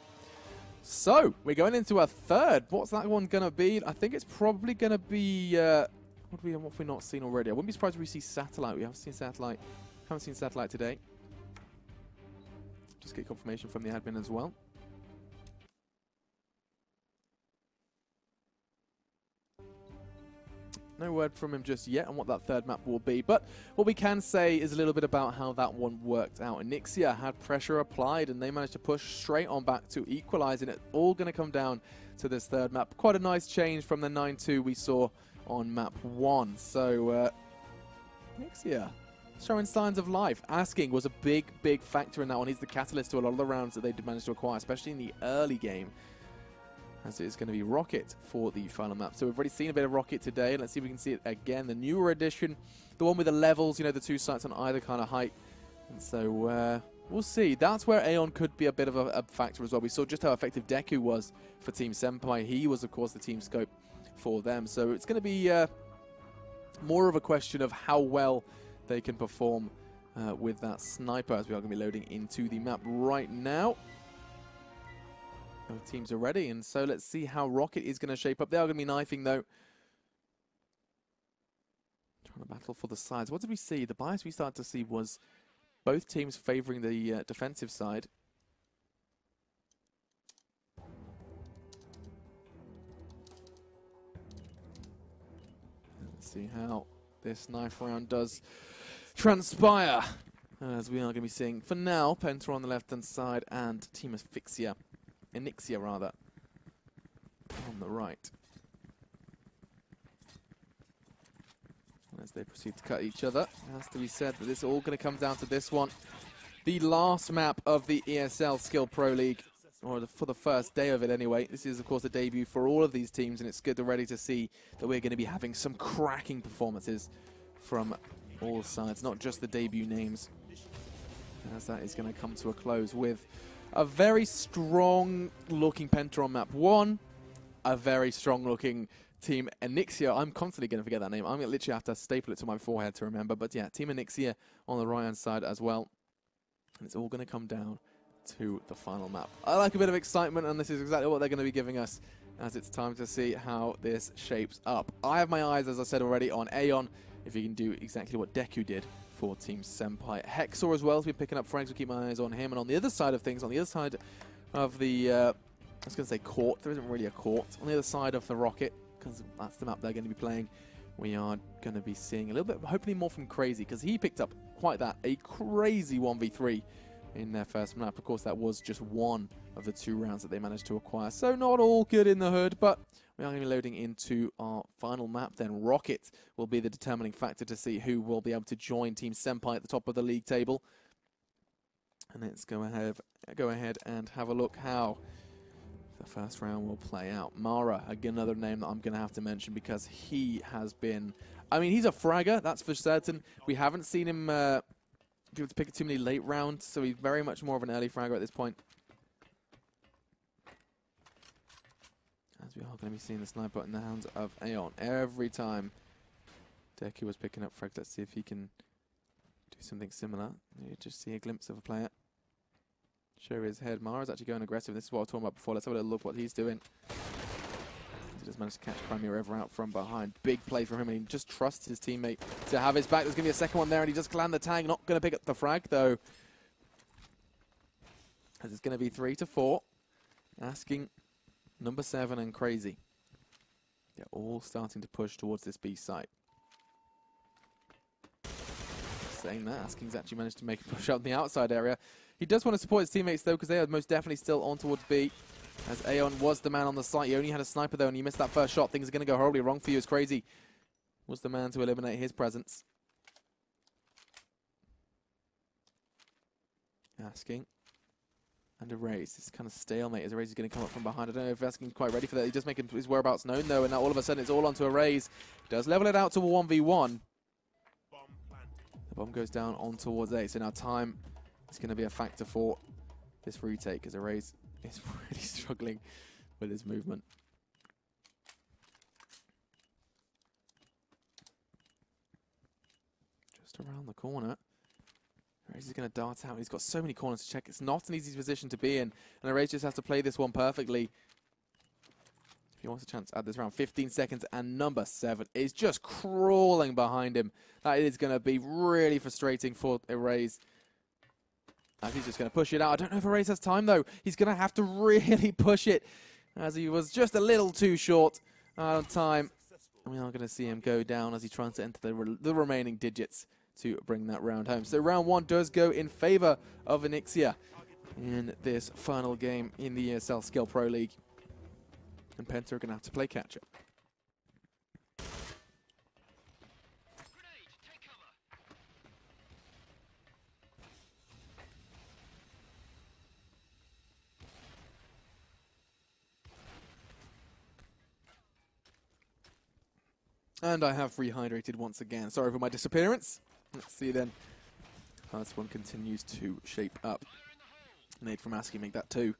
So, we're going into a third. What's that one going to be? I think it's probably going to be... what have we not seen already? I wouldn't be surprised if we see Satellite. We haven't seen Satellite. Haven't seen Satellite today. Just get confirmation from the admin as well. No word from him just yet on what that third map will be, but what we can say is a little bit about how that one worked out. enyxia had pressure applied, and they managed to push straight on back to equalize, and it's all going to come down to this third map. Quite a nice change from the 9-2 we saw on map 1. So, enyxia showing signs of life. Asking was a big factor in that one. He's the catalyst to a lot of the rounds that they did manage to acquire, especially in the early game. As it is going to be Rocket for the final map. So we've already seen a bit of Rocket today. Let's see if we can see it again. The newer edition, the one with the levels, you know, the two sights on either kind of height. And so we'll see. That's where Aeon could be a bit of a factor as well. We saw just how effective Deku was for Team Senpai. He was, of course, the team scope for them. So it's going to be more of a question of how well they can perform with that sniper, as we are going to be loading into the map right now. Both teams are ready, and so let's see how Rocket is going to shape up. They are going to be knifing, though. Trying to battle for the sides. What did we see? The bias we started to see was both teams favoring the defensive side. Let's see how this knife round does transpire. As we are going to be seeing, for now, Penta on the left-hand side and Team enyxia rather, on the right. As they proceed to cut each other, it has to be said that this is all going to come down to this one. The last map of the ESL Skill Pro League, or for the first day of it anyway. This is, of course, a debut for all of these teams, and it's good already to see that we're going to be having some cracking performances from all sides, not just the debut names. As that is going to come to a close with a very strong-looking Penta on map 1, a very strong-looking Team enyxia. I'm constantly going to forget that name. I'm going to literally have to staple it to my forehead to remember. But yeah, Team enyxia on the right-hand side as well. And it's all going to come down to the final map. I like a bit of excitement, and this is exactly what they're going to be giving us as it's time to see how this shapes up. I have my eyes, as I said already, on Aeon, if he can do exactly what Deku did for Team Senpai. Hexor as well has been picking up frags. We'll keep my eyes on him. And on the other side of things, on the other side of the, I was going to say court. There isn't really a court. On the other side of the Rocket, because that's the map they're going to be playing, we are going to be seeing a little bit, hopefully more from Crazy, because he picked up quite a crazy 1v3 in their first map. Of course, that was just one of the 2 rounds that they managed to acquire. So not all good in the hood, but we are going to be loading into our final map then. Rocket will be the determining factor to see who will be able to join Team s.k.i.l.l at the top of the league table. And let's go ahead and have a look how the first round will play out. Mara, again, another name that I'm going to have to mention because he has been... I mean, he's a fragger, that's for certain. We haven't seen him be able to pick too many late rounds, so he's very much more of an early fragger at this point. As we are going to be seeing the sniper in the hands of Aeon every time Deku was picking up frags. Let's see if he can do something similar. You just see a glimpse of a player. Show his head. Mara's actually going aggressive. This is what I was talking about before. Let's have a little look what he's doing. He just managed to catch Crimea Ever out from behind. Big play from him, and he just trusts his teammate to have his back. There's going to be a second one there, and he just land the tag. Not going to pick up the frag, though. As it's going to be 3 to 4. Asking number 7 and Crazy. They're all starting to push towards this B site. Saying that, Asking's actually managed to make a push out in the outside area. He does want to support his teammates, though, because they are most definitely still on towards B. As Aeon was the man on the site. He only had a sniper, though, and he missed that first shot. Things are going to go horribly wrong for you as Crazy was the man to eliminate his presence. Asking. And Erase. This kind of stalemate as Erase is going to come up from behind. I don't know if Asking's quite ready for that. He does make his whereabouts known, though, and now all of a sudden it's all onto Erase. Does level it out to a 1v1. The bomb goes down on towards A. So now time is going to be a factor for this retake as Erase is really struggling with his movement. Just around the corner. Erase is going to dart out. He's got so many corners to check. It's not an easy position to be in. And Erase just has to play this one perfectly. If he wants a chance at this round, 15 seconds, and number 7 is just crawling behind him. That is going to be really frustrating for Erase. And he's just going to push it out. I don't know if Erase has time, though. He's going to have to really push it, as he was just a little too short on time. And we are going to see him go down as he tries to enter the remaining digits to bring that round home. So round 1 does go in favor of enyxia in this final game in the s.k.i.l.l Pro League. And Penta are going to have to play catch-up. And I have rehydrated once again. Sorry for my disappearance. Let's see then how this one continues to shape up. Nade from Aski make that 2.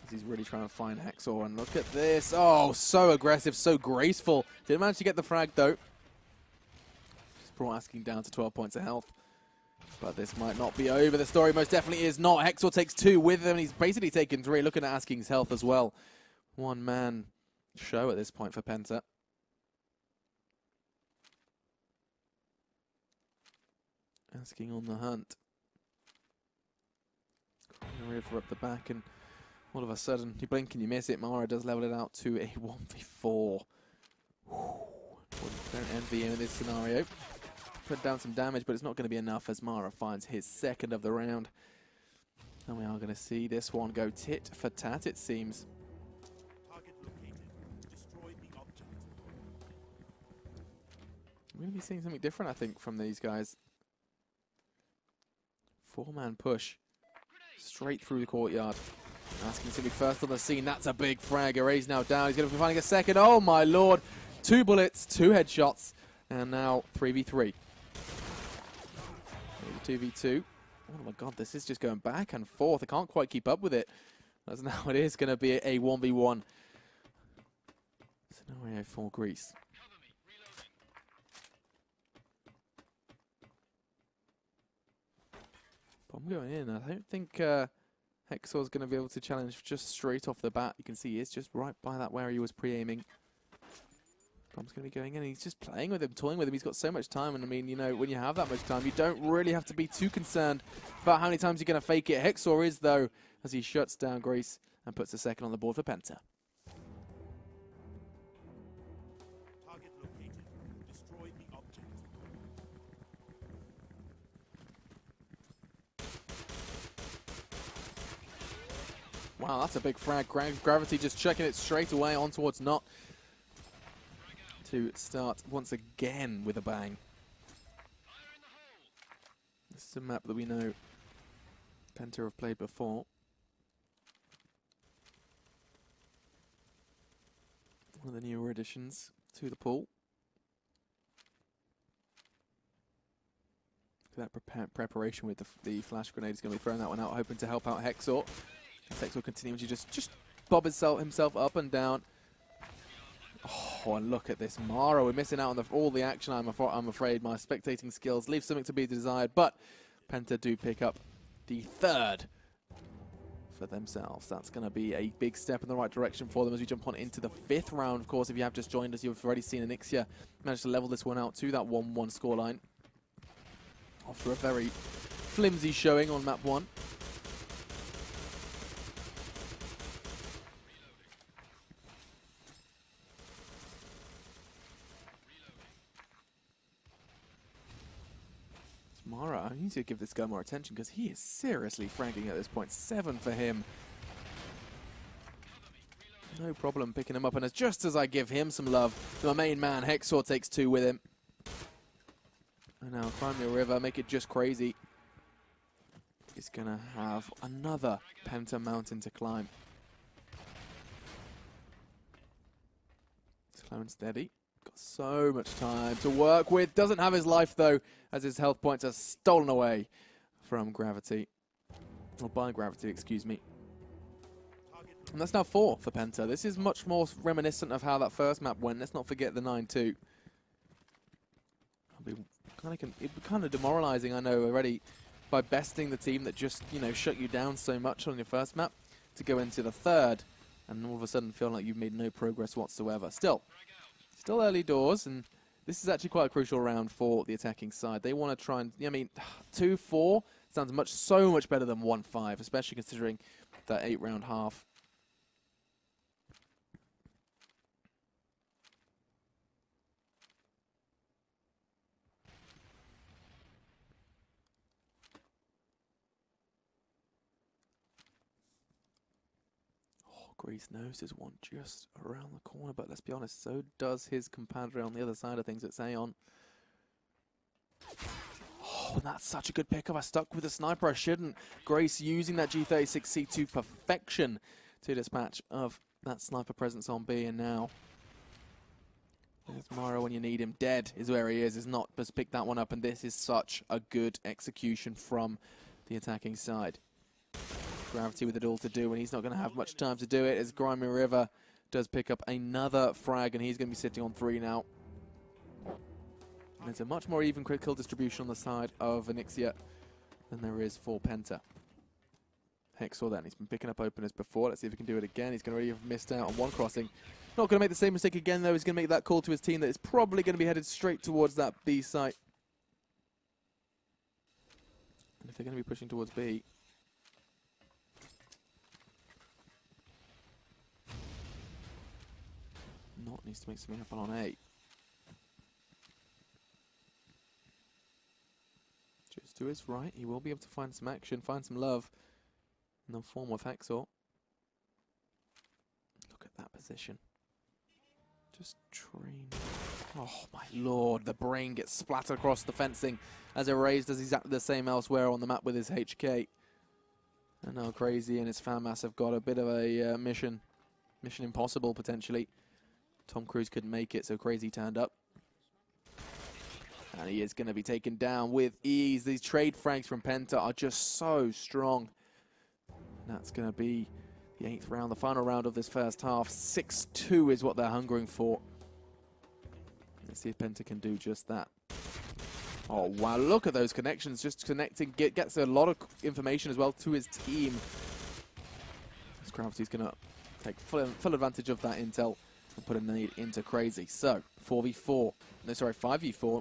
As he's really trying to find Hexor. And look at this. Oh, so aggressive, so graceful. Didn't manage to get the frag, though. Just brought Asking down to 12 points of health. But this might not be over. The story most definitely is not. Hexor takes 2 with him. And he's basically taken 3. Looking at Asking's health as well. One-man show at this point for Penta. Asking on the hunt. Crying River up the back, and all of a sudden, you blink and you miss it. Mara does level it out to a 1v4. Don't envy him in this scenario. Put down some damage, but it's not going to be enough as Mara finds his 2nd of the round. And we are going to see this one go tit for tat, it seems. Target located. Destroy the object. We're going to be seeing something different, I think, from these guys. 4-man push straight through the courtyard. Asking to be first on the scene. That's a big frag. Erase now down. He's going to be finding a 2nd. Oh my lord. 2 bullets, 2 headshots, and now 3v3. 2v2. Oh my god, this is just going back and forth. I can't quite keep up with it. As now it is going to be a 1v1 scenario for Greece. Bomb going in. I don't think Hexor's going to be able to challenge just straight off the bat. You can see he is just right by that where he was pre-aiming. Bomb's going to be going in. He's just playing with him, toying with him. He's got so much time. And I mean, you know, when you have that much time, you don't really have to be too concerned about how many times you're going to fake it. Hexor is, though, as he shuts down Greece and puts a 2nd on the board for Penta. Target located. Destroy the object. Wow, that's a big frag. Gravity just checking it straight away on towards Not to start once again with a bang. This is a map that we know Penta have played before. One of the newer additions to the pool. That preparation with the flash grenade is going to be throwing that one out, hoping to help out Hexor. Hexor continuing to just bob himself up and down. Oh, and look at this Mara. We're missing out on all the action, I'm afraid. My spectating skills leave something to be desired, but Penta do pick up the third for themselves. That's going to be a big step in the right direction for them as we jump on into the fifth round. Of course, if you have just joined us, you've already seen enyxia manage to level this one out to that 1-1 scoreline after a very flimsy showing on map 1. Mara, I need to give this guy more attention because he is seriously franking at this point. 7 for him. No problem picking him up, and just as I give him some love, my main man Hexor takes 2 with him. And now climb the river, make it just crazy. He's gonna have another Penta mountain to climb. Slow and steady. Got so much time to work with. Doesn't have his life though, as his health points are stolen away from Gravity. Or by Gravity, excuse me. And that's now 4 for Penta. This is much more reminiscent of how that first map went. Let's not forget the 9-2. It'll be kind of demoralizing, I know, already, by besting the team that just, you know, shut you down so much on your first map to go into the third and all of a sudden feel like you've made no progress whatsoever. Still early doors, and this is actually quite a crucial round for the attacking side. They want to try and, I mean, 2-4 sounds so much better than 1-5, especially considering that 8-round half. Grease knows there's one just around the corner, but let's be honest, so does his compadre on the other side of things at Seon. Oh, that's such a good pickup. I stuck with the sniper. I shouldn't. Grace using that G36C to perfection to dispatch of that sniper presence on B, and now there's Mara when you need him. Dead is where he is not, just picked that one up, and this is such a good execution from the attacking side. Gravity with it all to do, and he's not going to have much time to do it as Grimy River does pick up another frag, and he's going to be sitting on 3 now. And it's a much more even critical distribution on the side of enyxia than there is for Penta. Hexor then, he's been picking up openers before. Let's see if he can do it again. He's going to already have missed out on one crossing. Not going to make the same mistake again, though. He's going to make that call to his team that is probably going to be headed straight towards that B site. And if they're going to be pushing towards B, Not needs to make something happen on A. Just to his right, he will be able to find some action, find some love in the form of Hexor. Look at that position. Just train. Oh my lord, the brain gets splattered across the fencing as erased as exactly the same elsewhere on the map with his HK. And now Crazy and his fan mass have got a bit of a mission impossible potentially. Tom Cruise couldn't make it, so Crazy turned up. And he is going to be taken down with ease. These trade frags from Penta are just so strong. And that's going to be the 8th round, the final round of this first half. 6-2 is what they're hungering for. Let's see if Penta can do just that. Oh, wow, look at those connections. Just connecting, gets a lot of information as well to his team. This Gravity's going to take full advantage of that intel and put a nade into Crazy. So, 4v4. No, sorry, 5v4.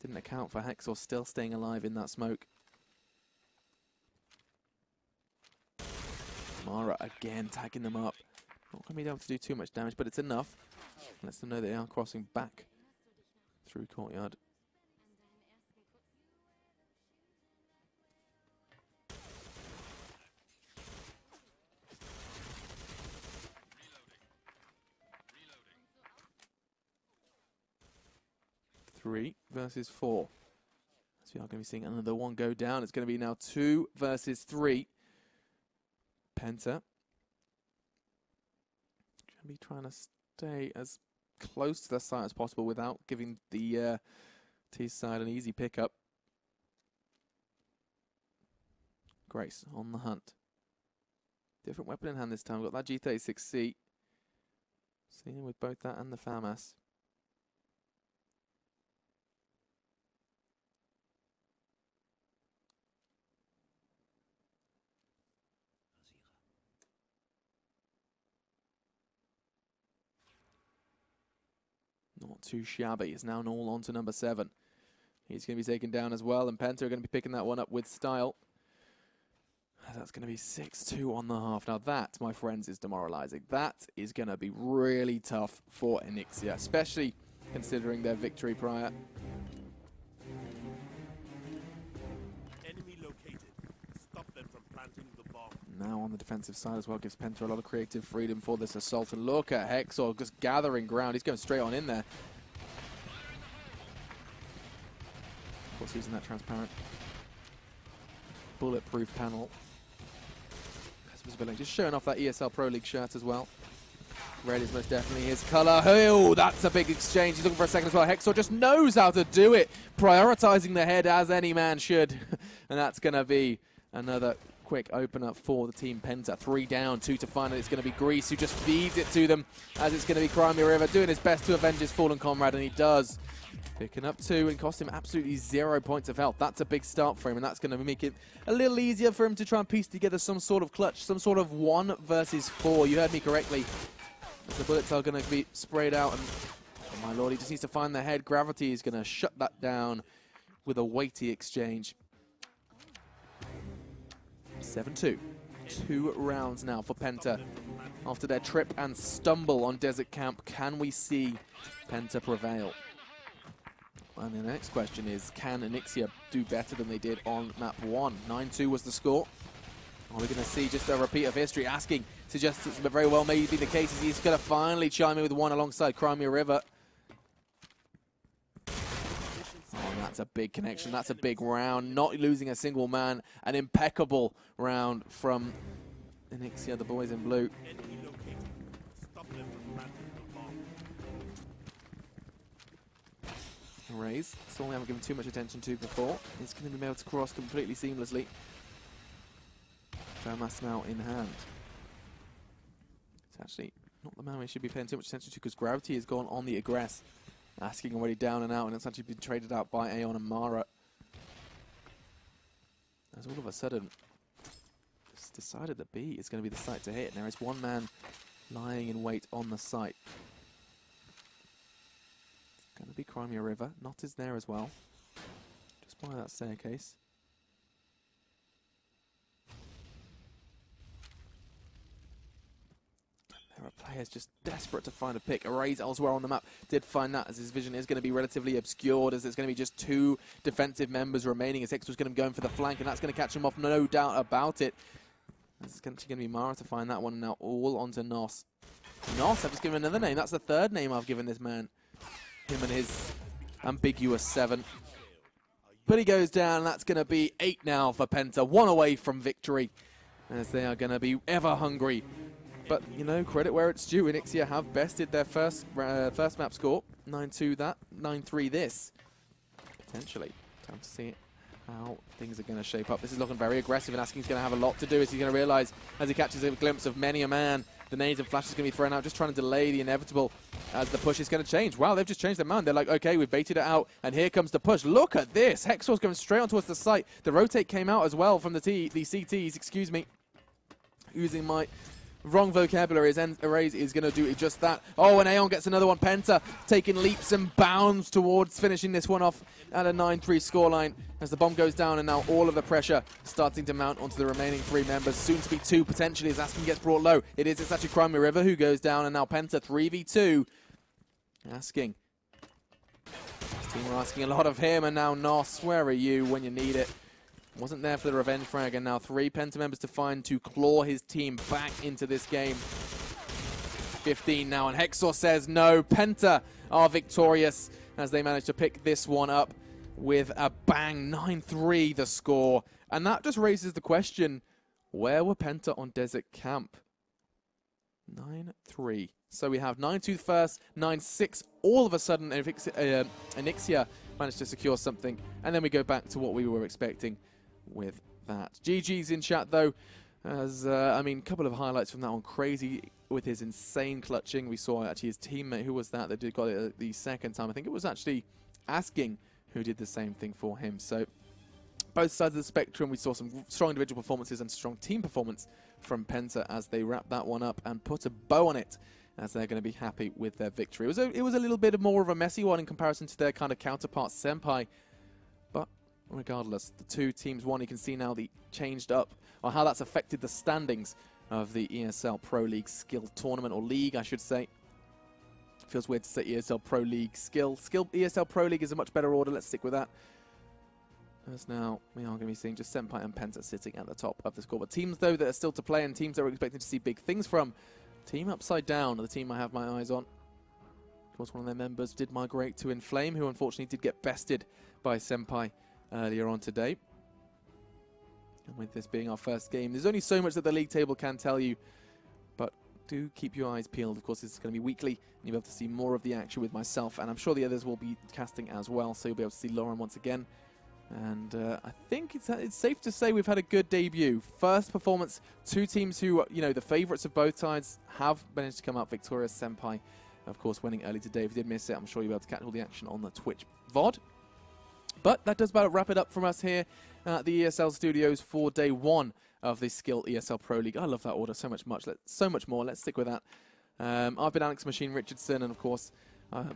Didn't account for Hexor still staying alive in that smoke. Mara again tagging them up. Not going to be able to do too much damage, but it's enough. Lets them know they are crossing back through courtyard. 3 versus 4. So we are going to be seeing another one go down. It's going to be now 2 versus 3. Penta. Going to be trying to stay as close to the site as possible without giving the T side an easy pickup. Grace on the hunt. Different weapon in hand this time. We've got that G36C. Seeing with both that and the FAMAS. Not too shabby. It's now all on to number 7. He's going to be taken down as well, and Penta are going to be picking that one up with style. That's going to be 6-2 on the half. Now that, my friends, is demoralizing. That is going to be really tough for enyxia, especially considering their victory prior. Enemy located. Stop them from planting the bomb. Now on the defensive side as well, gives Penta a lot of creative freedom for this assault. And look at Hexor just gathering ground. He's going straight on in there. Of course, using that transparent bulletproof panel. Just showing off that ESL Pro League shirt as well. Red is most definitely his colour. Oh, that's a big exchange. He's looking for a second as well. Hexor just knows how to do it, prioritizing the head as any man should. And that's going to be another quick opener for the team Penta. 3 down, 2 to find, and it's going to be Grease who just feeds it to them, as it's going to be Crimea River doing his best to avenge his fallen comrade, and he does. Picking up 2 and cost him absolutely 0 points of health. That's a big start for him, and that's going to make it a little easier for him to try and piece together some sort of clutch, some sort of 1 versus 4. You heard me correctly. As the bullets are going to be sprayed out, and oh my lord, he just needs to find the head. Gravity is going to shut that down with a weighty exchange. 7-2. 2 rounds now for Penta. After their trip and stumble on Desert Camp, can we see Penta prevail? And the next question is, can enyxia do better than they did on map 1? 9-2 was the score. Are we going to see just a repeat of history? Asking suggests it's very well may be the case. He's going to finally chime in with 1 alongside Crimea River. Oh, that's a big connection. That's a big round. Not losing a single man. An impeccable round from enyxia, the boys in blue. Raise, something we haven't given too much attention to before. It's going to be able to cross completely seamlessly. FAMAS now in hand. It's actually not the man we should be paying too much attention to, because Gravity has gone on the aggress. Asking already down and out, and it's actually been traded out by Aeon and Mara. As all of a sudden, it's decided that B is going to be the site to hit. And there is 1 man lying in wait on the site. Going to be Crimea River. Not is there as well. Just by that staircase. There are players just desperate to find a pick. Arrays elsewhere on the map did find that, as his vision is going to be relatively obscured, as there's going to be just 2 defensive members remaining, as Hexor's going to be going for the flank, and that's going to catch him off, no doubt about it. It's going to be Mara to find that one, now all onto Nos. Nos, I've just given another name. That's the 3rd name I've given this man. Him and his ambiguous 7. But he goes down. That's going to be 8 now for Penta. 1 away from victory, as they are going to be ever hungry. But, you know, credit where it's due. enyxia have bested their first map score. 9-2 that, 9-3 this. Potentially. Time to see how things are going to shape up. This is looking very aggressive, and Asking's going to have a lot to do, as he's going to realize, as he catches a glimpse of many a man, the nades and flashes going to be thrown out, just trying to delay the inevitable as the push is going to change. Wow, they've just changed their mind. They're like, okay, we've baited it out, and here comes the push. Look at this. Hexor's going straight on towards the site. The rotate came out as well from the CTs, excuse me. Using my wrong vocabulary, as Arrays is going to do just that. Oh, and Aeon gets another one. Penta taking leaps and bounds towards finishing this one off at a 9-3 scoreline, as the bomb goes down, and now all of the pressure starting to mount onto the remaining 3 members. Soon to be 2 potentially, as Asking gets brought low. It's actually Crimea River who goes down, and now Penta 3v2. Asking. This team are asking a lot of him, and now Nos, where are you when you need it? Wasn't there for the revenge frag, and now 3 Penta members to find to claw his team back into this game. 15 now, and Hexor says no. Penta are victorious, as they manage to pick this one up with a bang. 9-3 the score. And that just raises the question, where were Penta on Desert Camp? 9-3. So we have 9-2 first, 9-6. All of a sudden, enyxia managed to secure something. And then we go back to what we were expecting with that. GG's in chat, though. As I mean, a couple of highlights from that one. Crazy with his insane clutching. We saw actually his teammate, who was that got it the second time. I think it was actually Asking who did the same thing for him. So both sides of the spectrum, we saw some strong individual performances and strong team performance from Penta as they wrapped that one up and put a bow on it, as they're going to be happy with their victory. It was a little bit more of a messy one in comparison to their kind of counterpart s.k.i.l.l, but regardless, the two teams won. You can see now the changed up, or how that's affected the standings of the ESL Pro League Skill Tournament, or League, I should say. Feels weird to say ESL Pro League Skill. ESL Pro League is a much better order. Let's stick with that. As now we are going to be seeing just s.k.i.l.l and Penta sitting at the top of the score. But teams, though, that are still to play and teams that we're expecting to see big things from. Team Upside Down, the team I have my eyes on. Of course, one of their members did migrate to Inflame, who unfortunately did get bested by s.k.i.l.l earlier on today. And with this being our first game, there's only so much that the league table can tell you, but do keep your eyes peeled. Of course, this is going to be weekly, and you'll be able to see more of the action with myself, and I'm sure the others will be casting as well, so you'll be able to see Lauren once again. And I think it's safe to say we've had a good debut. First performance, two teams who, you know, the favourites of both sides have managed to come out victorious. s.k.i.l.l, of course, winning early today. If you did miss it, I'm sure you'll be able to catch all the action on the Twitch VOD. But that does about wrap it up from us here at the ESL studios for day one of the Skill ESL Pro League. I love that order so much more. Let's stick with that. I've been Alex Machine Richardson, and of course,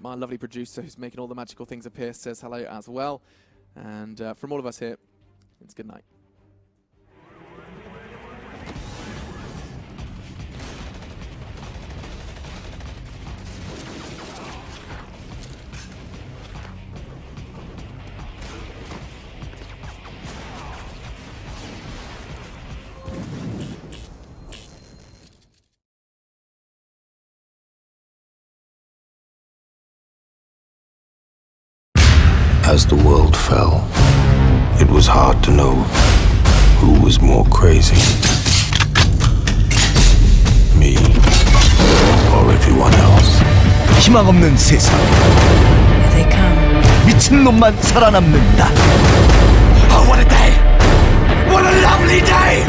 my lovely producer who's making all the magical things appear says hello as well. And from all of us here, it's good night. As the world fell, it was hard to know who was more crazy, me or everyone else. 희망 없는 세상. Here they come. 미친놈만 살아남는다. Oh, what a day! What a lovely day!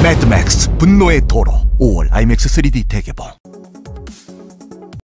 매드맥스 분노의 도로 5월 IMAX 3D 대개봉.